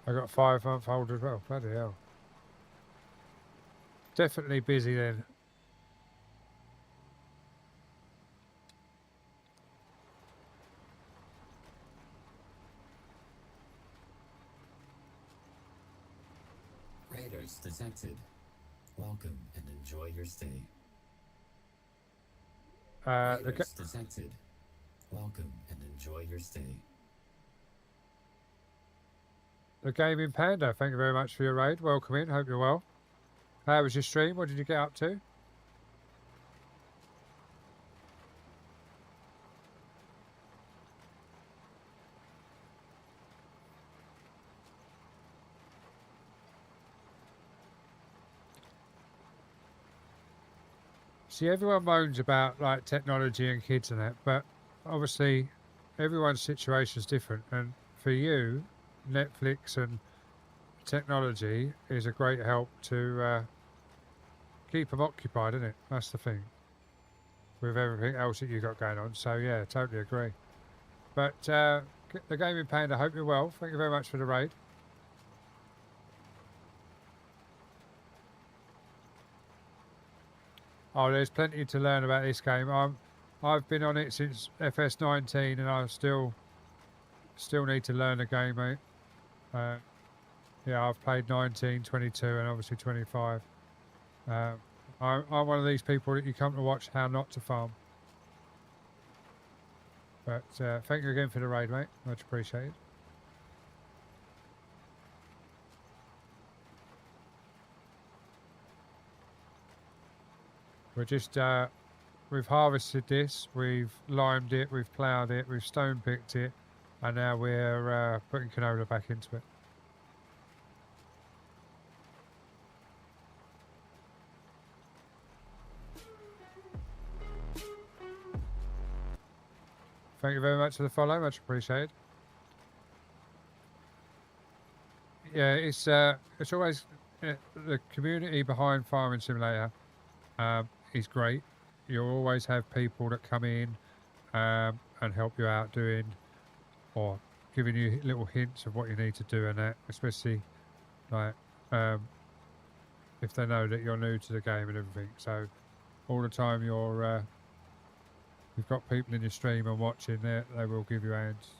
I got a 5-month-old as well. Bloody hell. Definitely busy then. Raiders detected. Welcome and enjoy your stay. Raiders detected. Welcome and enjoy your stay. The Gaming Panda, thank you very much for your raid. Welcome in, hope you're well. How was your stream? What did you get up to? See, everyone moans about like technology and kids and that, but obviously everyone's situation is different. And for you, Netflix and technology is a great help to keep them occupied, isn't it? That's the thing with everything else that you got going on. So yeah, totally agree. But the Gaming Panda, I hope you're well. Thank you very much for the raid. Oh, there's plenty to learn about this game. I've been on it since FS19, and I still need to learn the game, mate. Yeah, I've played 19, 22, and obviously 25. I'm one of these people that you come to watch how not to farm. But thank you again for the raid, mate. Much appreciated. We're just we've harvested this, we've limed it, we've ploughed it, we've stone picked it, and now we're putting canola back into it. Thank you very much for the follow, much appreciated. Yeah, it's always the community behind Farming Simulator is great. You'll always have people that come in and help you out doing or giving you little hints of what you need to do and that, especially like if they know that you're new to the game and everything. So all the time you've got people in your stream and watching there, they will give you hands.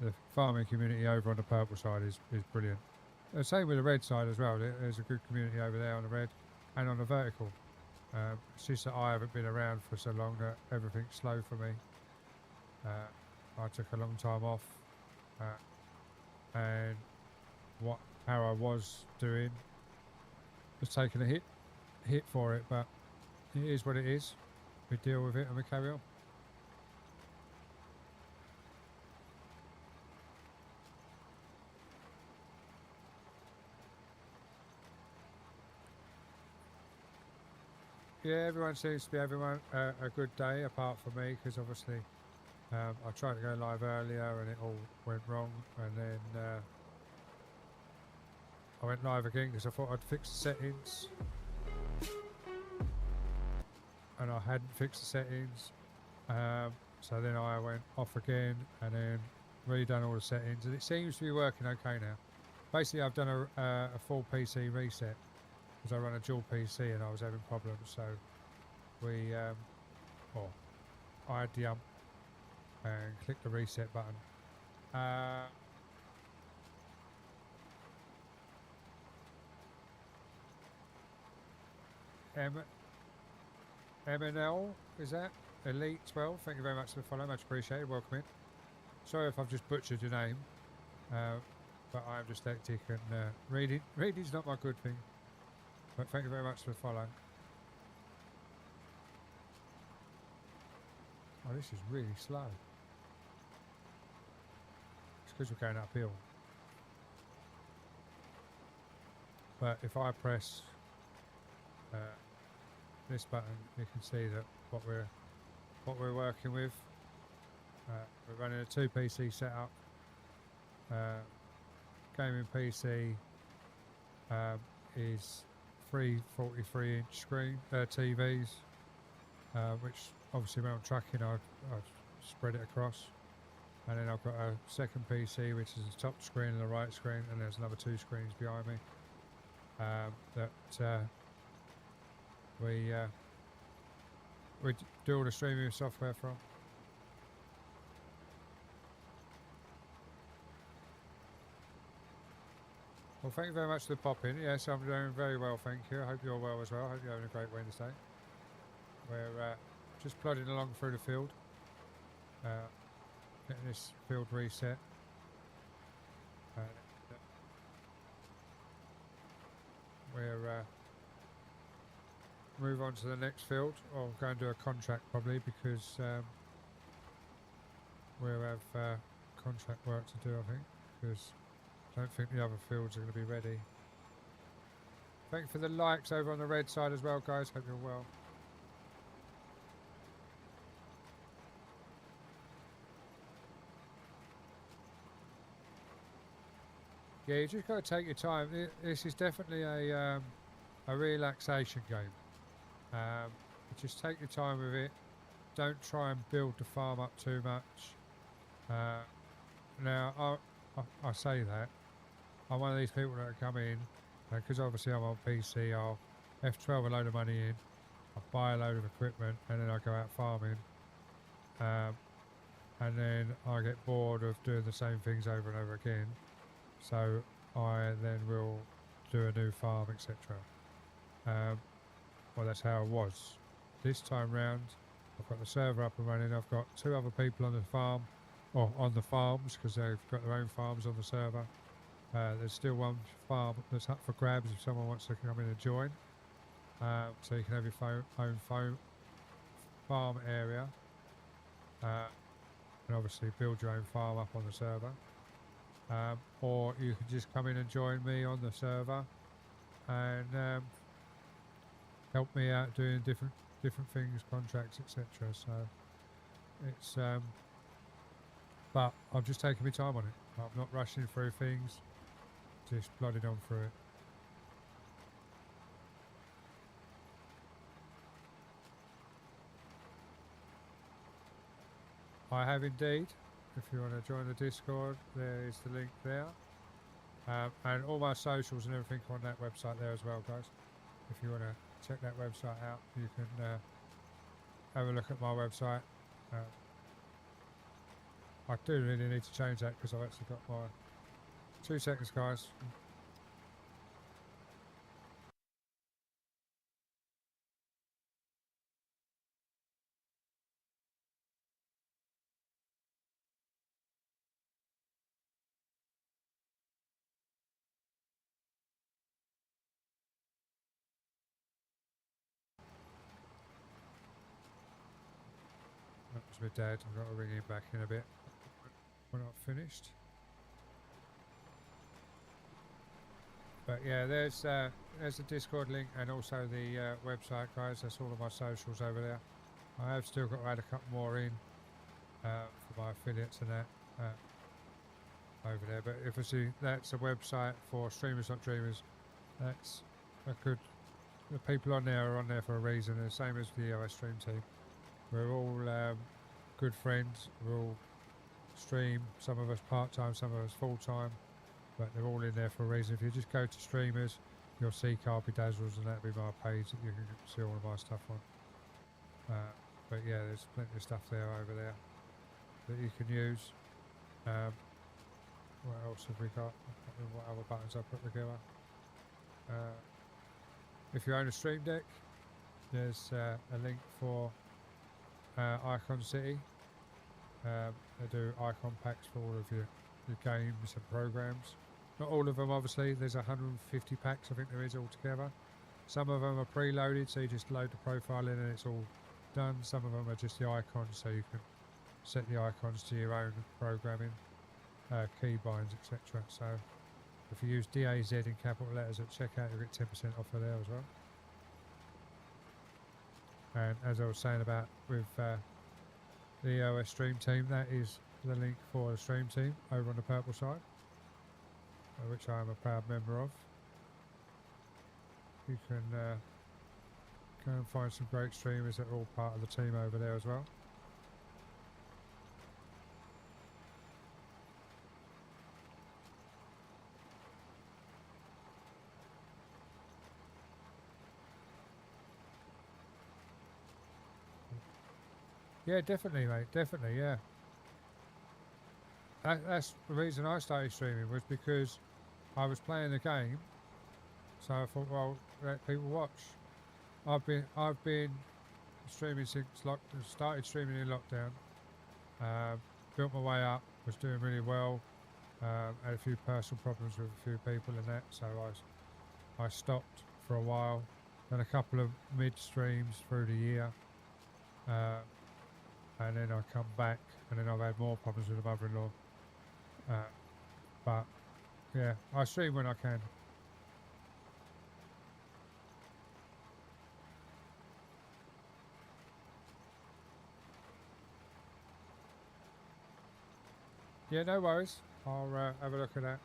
The farming community over on the purple side is brilliant. The same with the red side as well. There's a good community over there on the red and on the vertical. It's just that I haven't been around for so long that everything's slow for me. I took a long time off, and how I was doing was taking a hit for it, but it is what it is. We deal with it and we carry on. Yeah, everyone seems to be having a good day apart from me, because obviously I tried to go live earlier and it all went wrong, and then I went live again because I thought I'd fix the settings, and I hadn't fixed the settings, so then I went off again and then redone all the settings, and it seems to be working okay now. Basically I've done a full PC reset because I run a dual PC and I was having problems, so I had the and click the reset button. MNL, is that? Elite 12, thank you very much for the follow, much appreciated, welcome in. Sorry if I've just butchered your name, but I am dyslexic and reading's not my good thing. But thank you very much for the follow. Oh, this is really slow. It's because we're going uphill. But if I press this button, you can see that what we're working with. We're running a 2 PC setup. Gaming PC is 3 43-inch screen TVs, which obviously when I'm tracking I've spread it across, and then I've got a second PC which is the top screen and the right screen, and there's another 2 screens behind me that we do all the streaming software from. Well, thank you very much for the pop in. Yes, I'm doing very well, thank you. I hope you're well as well. I hope you're having a great Wednesday. We're just plodding along through the field, getting this field reset. We're move on to the next field, or go and do a contract probably, because we'll have contract work to do, I think, because I don't think the other fields are going to be ready. Thank you for the likes over on the red side as well, guys. Hope you're well. Yeah, you just got to take your time. This is definitely a relaxation game. Just take your time with it. Don't try and build the farm up too much. Now, I say that I'm one of these people that come in because obviously I'm on PC. I'll F12 a load of money in. I buy a load of equipment and then I go out farming. And then I get bored of doing the same things over and over again. So I then will do a new farm, etc. Well, that's how it was. This time round, I've got the server up and running. I've got 2 other people on the farm, or on the farms, because they've got their own farms on the server. There's still 1 farm that's up for grabs if someone wants to come in and join. So you can have your own farm area, and obviously build your own farm up on the server. Or you can just come in and join me on the server and help me out doing different things, contracts, etc. So it's but I'm just taking my time on it. I'm not rushing through things, just plodding on through it. I have indeed. If you want to join the Discord, there is the link there. And all my socials and everything on that website there as well, guys. If you want to check that website out, you can have a look at my website. I do really need to change that because I've actually got my 2 seconds, guys. That was my dad. I've got to ring him back in a bit when I've finished. But yeah, there's the Discord link and also the website, guys. That's all of my socials over there. I have still got to add a couple more in for my affiliates and that over there. But obviously that's a website for Streamers Not Dreamers. That's a good. The people on there are on there for a reason. The same as the EOS Stream Team. We're all good friends. We all stream. Some of us part-time, some of us full-time. But they're all in there for a reason. If you just go to Streamers, you'll see Carby Dazzles, and that'll be my page that you can see all of my stuff on. But yeah, there's plenty of stuff there over there that you can use. What else have we got? I can't remember what other buttons I put together. If you own a Stream Deck, there's a link for Icon City. They do icon packs for all of your games and programs. Not all of them, obviously. There's 150 packs, I think there is altogether. Some of them are preloaded, so you just load the profile in and it's all done. Some of them are just the icons, so you can set the icons to your own programming, keybinds, etc. So if you use DAZ in capital letters at checkout, you'll get 10% off of there as well. And as I was saying about with the EOS Stream Team, that is the link for the Stream Team over on the purple side, which I am a proud member of. You can go and find some great streamers that are all part of the team over there as well. Yeah, definitely, mate. Definitely, yeah. That's the reason I started streaming, was because I was playing the game. So I thought, well, let people watch. I've been streaming since started streaming in lockdown. Built my way up, was doing really well. Had a few personal problems with a few people and that, so I stopped for a while. Done a couple of mid streams through the year. And then I come back, and then I've had more problems with the mother-in-law. But yeah, I stream when I can. Yeah, no worries. I'll have a look at that.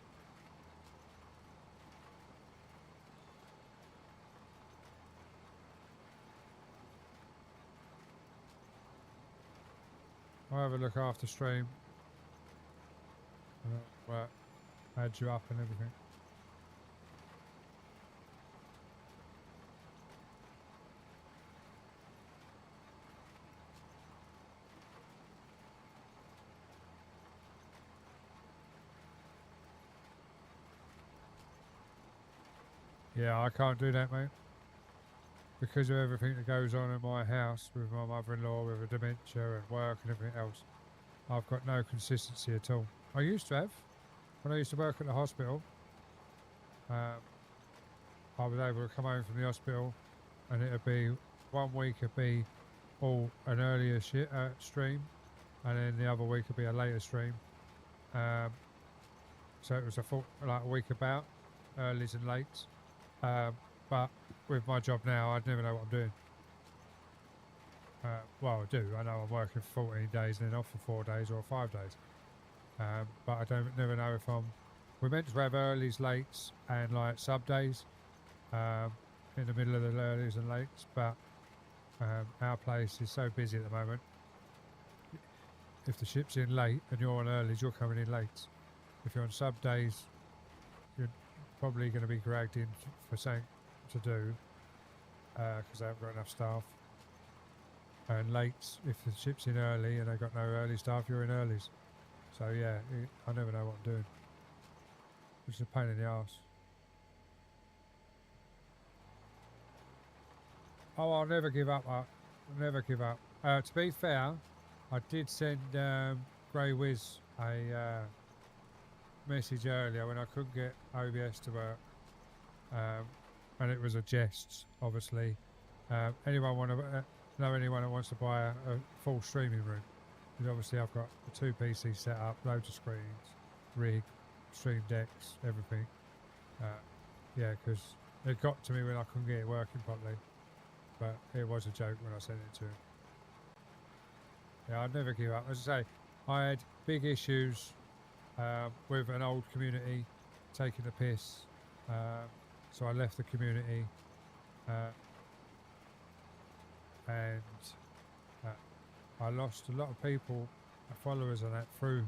I'll have a look after stream. And I'll add you up and everything. Yeah, I can't do that, mate. Because of everything that goes on in my house with my mother-in-law, with her dementia and work and everything else, I've got no consistency at all. I used to have. When I used to work at the hospital, I was able to come home from the hospital and it'd be, 1 week it'd be all an earlier stream, and then the other week it'd be a later stream. So it was a week about, earlys and lates. But with my job now, I'd never know what I'm doing. Well, I do. I know I'm working 14 days and then off for 4 days or 5 days. But I never know if we're meant to have earlys, lates and like sub days in the middle of the earlys and lates, but our place is so busy at the moment. If the ship's in late and you're on earlys, you're coming in late. If you're on sub days, you're probably going to be dragged in for something to do because they haven't got enough staff. And late, if the ship's in early and they've got no early staff, you're in earlys. So yeah, I never know what I'm doing, which is a pain in the arse. Oh, I'll never give up. I'll never give up. To be fair, I did send Grey Wiz a message earlier when I couldn't get OBS to work, and it was a jest, obviously. Anyone want to know anyone that wants to buy a full streaming room? Because obviously I've got the 2 PCs set up, loads of screens, rig, stream decks, everything. Yeah, because it got to me when I couldn't get it working properly. But it was a joke when I sent it to him. Yeah, I'd never give up. As I say, I had big issues with an old community taking the piss. So I left the community and I lost a lot of people, followers and that, through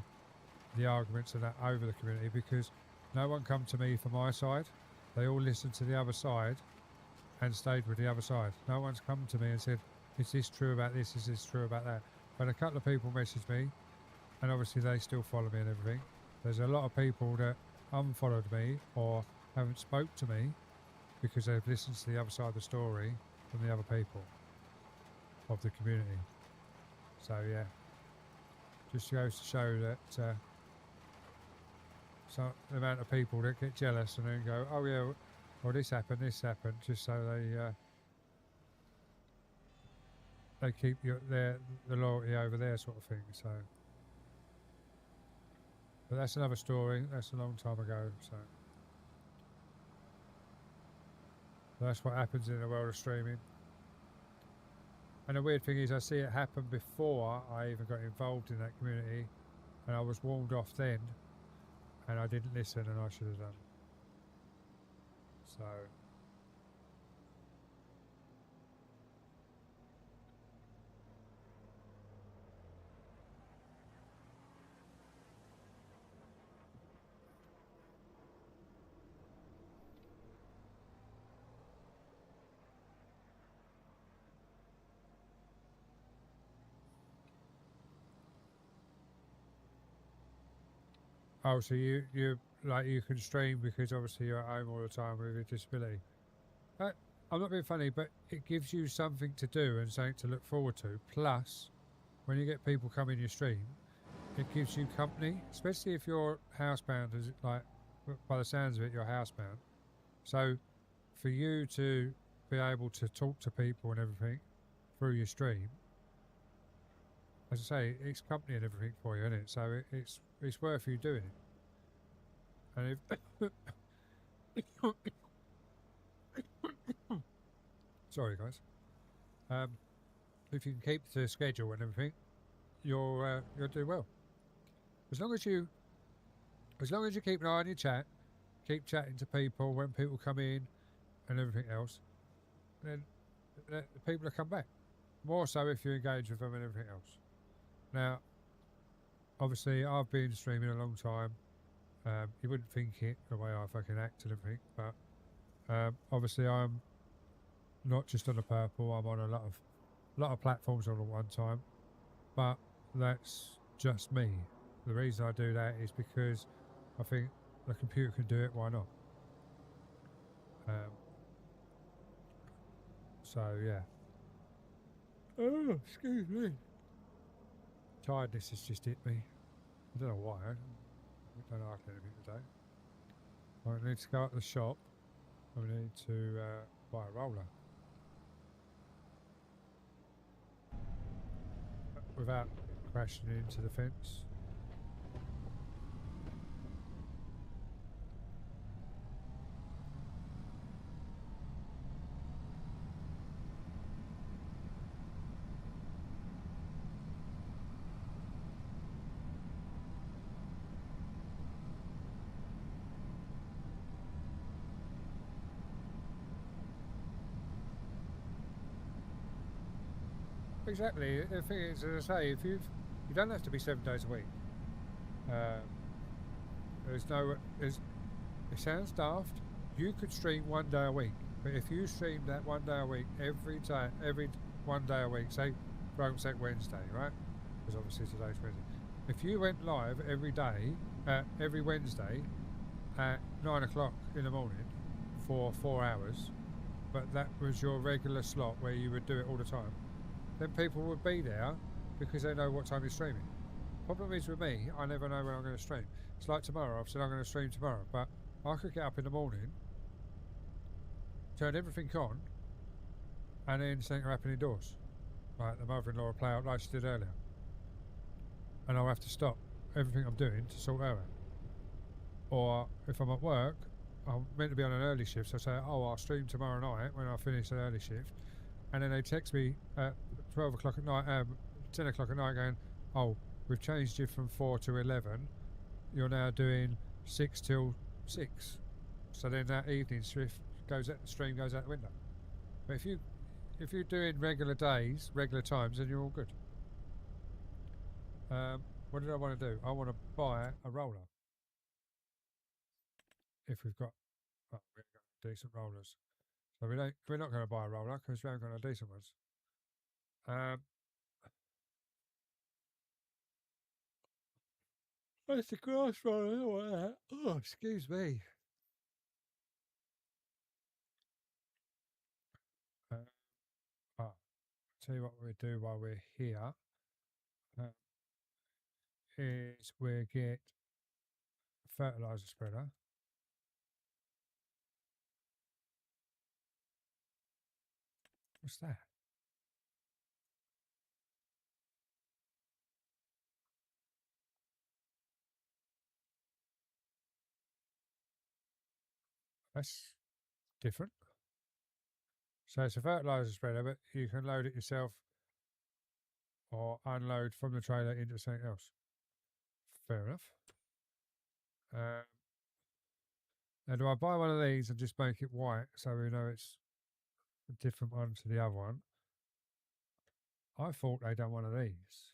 the arguments and that over the community, because no one come to me for my side. They all listened to the other side and stayed with the other side. No one's come to me and said, is this true about this, is this true about that? But a couple of people messaged me, and obviously they still follow me and everything. There's a lot of people that unfollowed me or haven't spoke to me because they've listened to the other side of the story from the other people of the community. So yeah, just goes to show that so the amount of people that get jealous and then go, oh yeah, well this happened, just so they keep the loyalty over there, sort of thing. So, but that's another story. That's a long time ago. So that's what happens in the world of streaming. And the weird thing is, I see it happen before I even got involved in that community, and I was warned off then, and I didn't listen, and I should have done. So. Oh, so you like you can stream because obviously you're at home all the time with your disability. I'm not being funny, but it gives you something to do and something to look forward to. Plus, when you get people coming your stream, it gives you company, especially if you're housebound, as like by the sounds of it, you're housebound. So for you to be able to talk to people and everything through your stream, as I say, it's company and everything for you, isn't it? So it's worth you doing it. And if sorry guys, if you can keep to the schedule and everything, you'll do well. As long as you keep an eye on your chat, keep chatting to people when people come in and everything else, then the people will come back. More so if you engage with them and everything else. Now, obviously I've been streaming a long time. You wouldn't think it the way I fucking act and everything, but obviously I'm not just on the purple. I'm on a lot of platforms all at one time, but that's just me. The reason I do that is because I think the computer can do it. Why not? So yeah. Oh, excuse me. Tiredness has just hit me. I don't know why. I don't like anything today. I need to go to the shop. I need to buy a roller. Without crashing into the fence. Exactly. The thing is, as I say, if you don't have to be 7 days a week. There's no. It sounds daft. You could stream 1 day a week, but if you stream that 1 day a week every 1 day a week, say, for argument's sake, Wednesday, right? Because obviously today's Wednesday. If you went live every day, every Wednesday, at 9 o'clock in the morning for 4 hours, but that was your regular slot where you would do it all the time, then people would be there because they know what time you're streaming. Problem is with me, I never know when I'm going to stream. It's like tomorrow, I've said I'm going to stream tomorrow, but I could get up in the morning, turn everything on, and then something will happen indoors. Like the mother-in-law will play out like she did earlier. And I'll have to stop everything I'm doing to sort her out. Or if I'm at work, I'm meant to be on an early shift, so I say, oh, I'll stream tomorrow night when I finish an early shift. And then they text me at 12 o'clock at night, 10 o'clock at night going, oh, we've changed you from 4 to 11. You're now doing 6 till 6. So then that evening shift stream goes out the window. But if you're doing regular days, regular times, then you're all good. What did I want to do? I want to buy a roller. If we've got, we've got decent rollers. So we're not going to buy a roller because we haven't got no decent ones. Where's the grass roller? Oh, excuse me. Tell you what we do while we're here is we get a fertilizer spreader. What's that? That's different. So it's a fertilizer spreader, but you can load it yourself or unload from the trailer into something else. Fair enough. Now, do I buy one of these and just make it white so we know it's a different one to the other one? I thought they'd done one of these.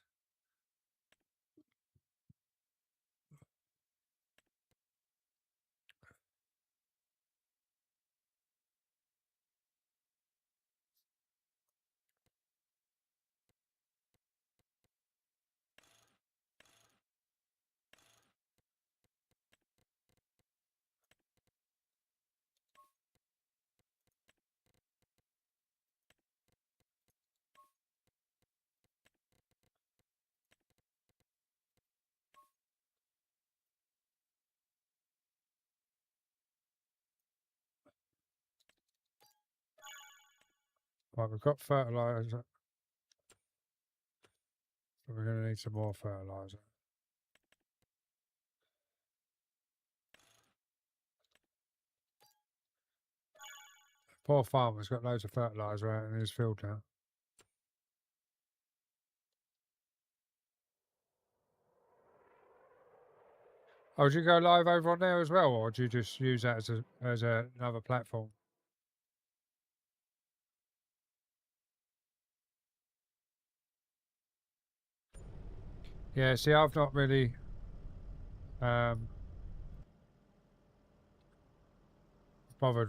Right, we've got fertilizer. But we're going to need some more fertilizer. Poor farmer's got loads of fertilizer out in his field now. Oh, do you go live over on there as well, or do you just use that as another platform? Yeah, see, I've not really bothered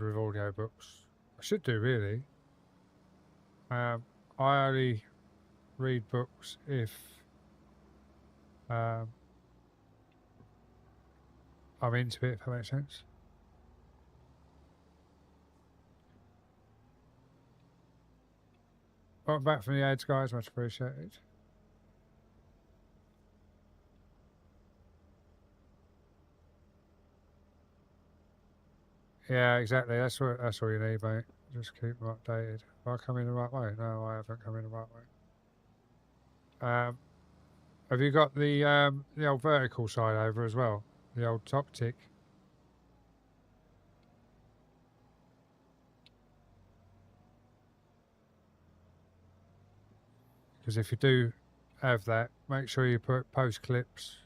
with audiobooks. I should do, really. I only read books if I'm into it, if that makes sense. Welcome back from the ads, guys. Much appreciated. Yeah, exactly. That's all you need, mate. Just keep them updated. Have I come in the right way? No, I haven't come in the right way. Have you got the old vertical side over as well? The old top tick? Because if you do have that, make sure you put post clips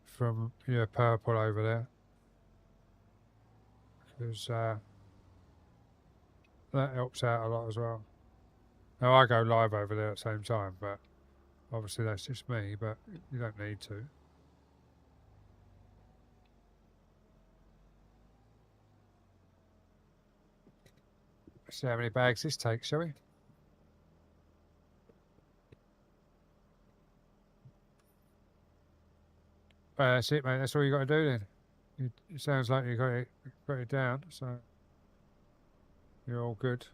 from your purple over there. Because that helps out a lot as well. Now I go live over there at the same time, but obviously that's just me, but you don't need to. Let's see how many bags this takes, shall we? That's it, mate. That's all you got to do then. It sounds like you got it down, so you're all good.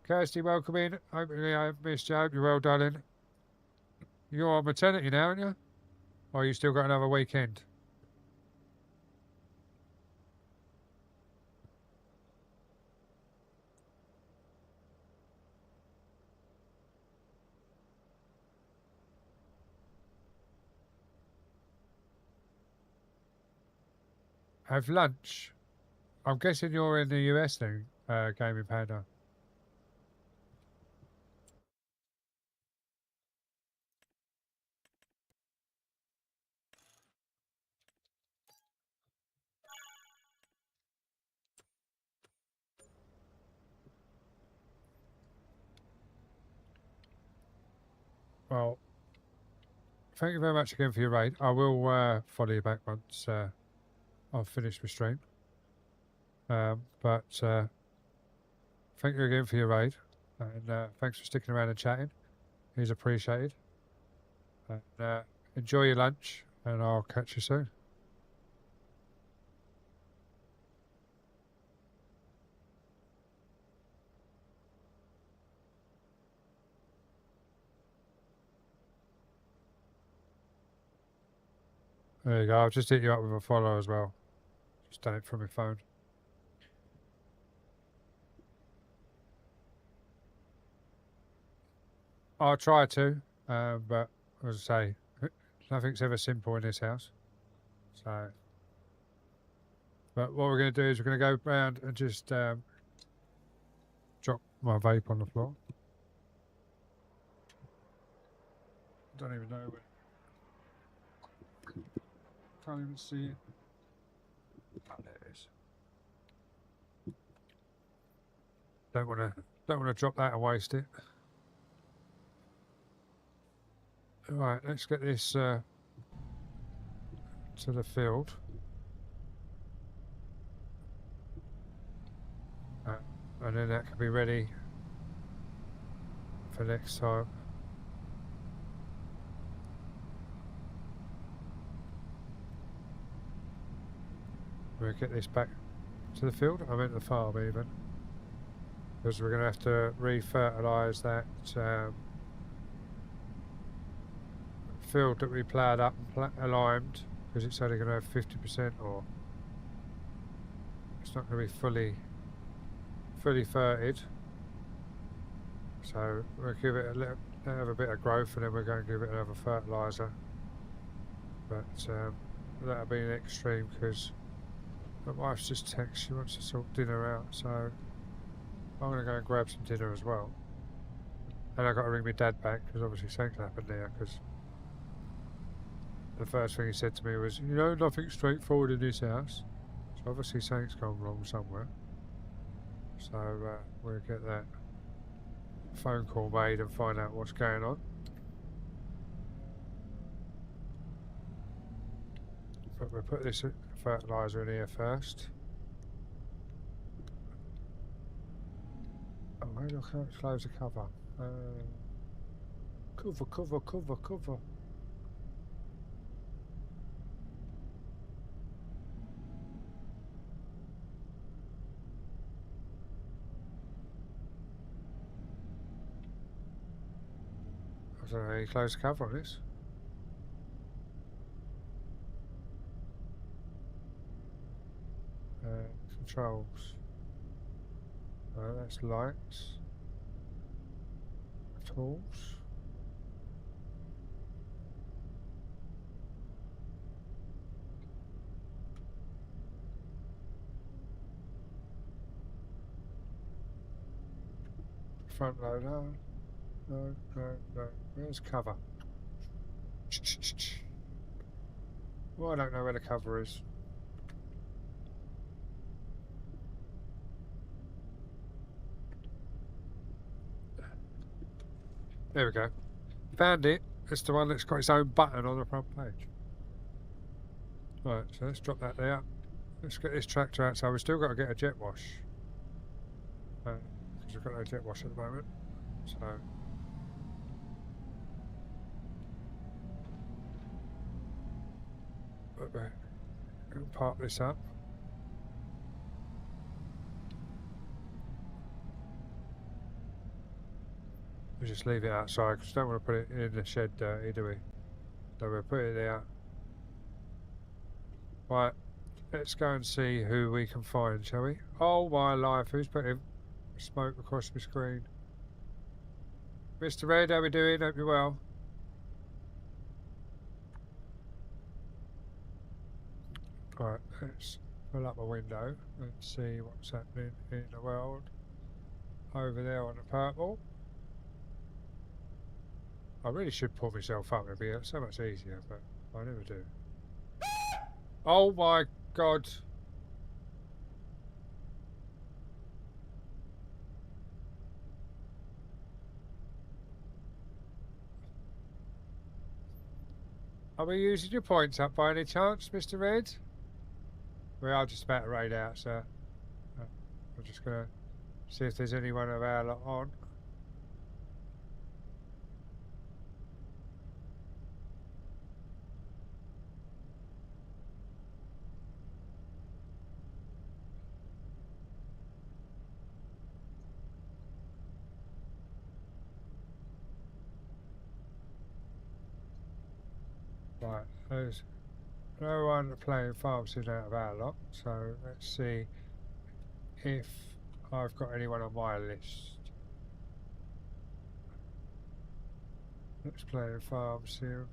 Kirsty, welcome in. Hopefully I missed you. Hope you're well, darling. You're on maternity now, aren't you? Or you still got another weekend? Have lunch. I'm guessing you're in the US then, Gaming Panda. Well, thank you very much again for your raid. I will follow you back once I've finished my stream. But thank you again for your raid. And thanks for sticking around and chatting. It's appreciated. And enjoy your lunch, and I'll catch you soon. There you go. I've just hit you up with a follow as well. Just done it from my phone. I'll try to, but as I say, nothing's ever simple in this house. So, but what we're going to do is we're going to go round and just drop my vape on the floor. Don't even know where. Can't even see it. Oh, there it is. Don't want to drop that and waste it. All right, let's get this to the field. And then that can be ready for next time. We'll get this back to the field. I meant the farm even. Because we're going to have to re-fertilise that field that we ploughed up and limed, because it's only going to have 50% or it's not going to be fully ferted. So we'll give it have a bit of growth, and then we're going to give it another fertiliser. But that'll be an extreme, because my wife's just texted, she wants to sort dinner out, so I'm going to go and grab some dinner as well. And I've got to ring my dad back, because obviously something's happened there, because the first thing he said to me was, you know, nothing straightforward in this house. So obviously something's gone wrong somewhere. So we'll get that phone call made and find out what's going on. But we'll put this fertiliser in here first. Oh, hey, look how it's loads of cover. Cover. I don't know any close cover on this. Controls. That's lights. Tools. Front loader. No. Where's cover? Well, I don't know where the cover is. There we go. Found it. It's the one that's got its own button on the front page. Right, so let's drop that there. Let's get this tractor out. So we've still got to get a jet wash. Because we've got no jet wash at the moment. So... we'll park this up. We'll just leave it outside because we don't want to put it in the shed dirty, do we? So we'll put it there. Right, let's go and see who we can find, shall we? Oh my life, who's putting smoke across my screen? Mr. Red, how we doing? Hope you're well. Right, let's pull up a window and see what's happening in the world. Over there on the purple. I really should pull myself up, it'd be so much easier, but I never do. Oh my God! Are we using your points up by any chance, Mr. Red? We are just about to raid out, sir. I'm just going to see if there's anyone of our lot on. Right, there's no one playing Farm Sim out of our lot, so let's see if I've got anyone on my list. Let's play Farm Sim.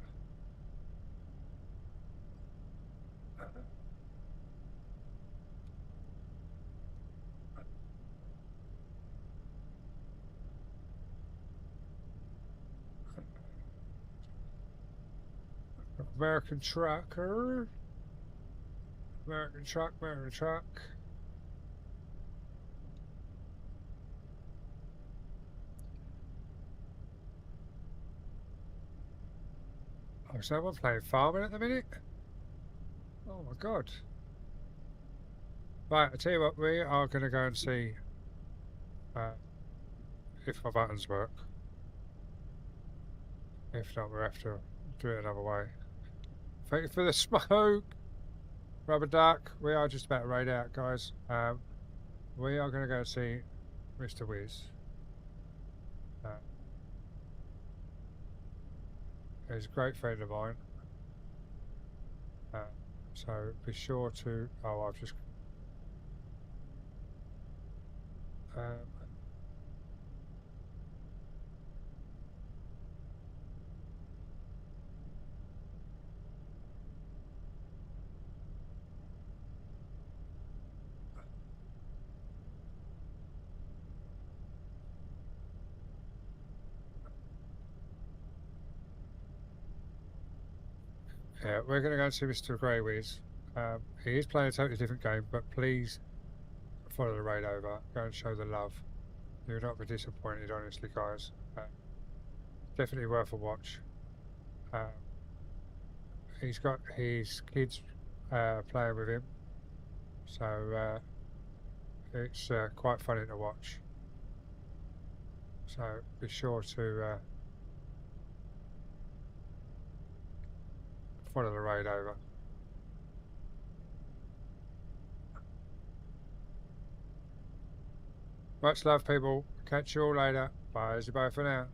American Trucker. American Truck. Oh, is someone playing farming at the minute? Oh my God. Right, I tell you what, we are going to go and see if my buttons work. If not, we'll have to do it another way. Thank you for the smoke, Rubber Duck. We are just about to raid out, guys. We are going to go see Mr. Wiz. He's a great friend of mine. So be sure to... Oh, I've just... yeah, we're going to go and see Mr. Grey Wiz. He is playing a totally different game, but please follow the raid over. Go and show the love. You'll not be disappointed, honestly, guys. Definitely worth a watch. He's got his kids playing with him. So it's quite funny to watch. So be sure to follow the raid over. Much love, people. Catch you all later. Bye, bye for now.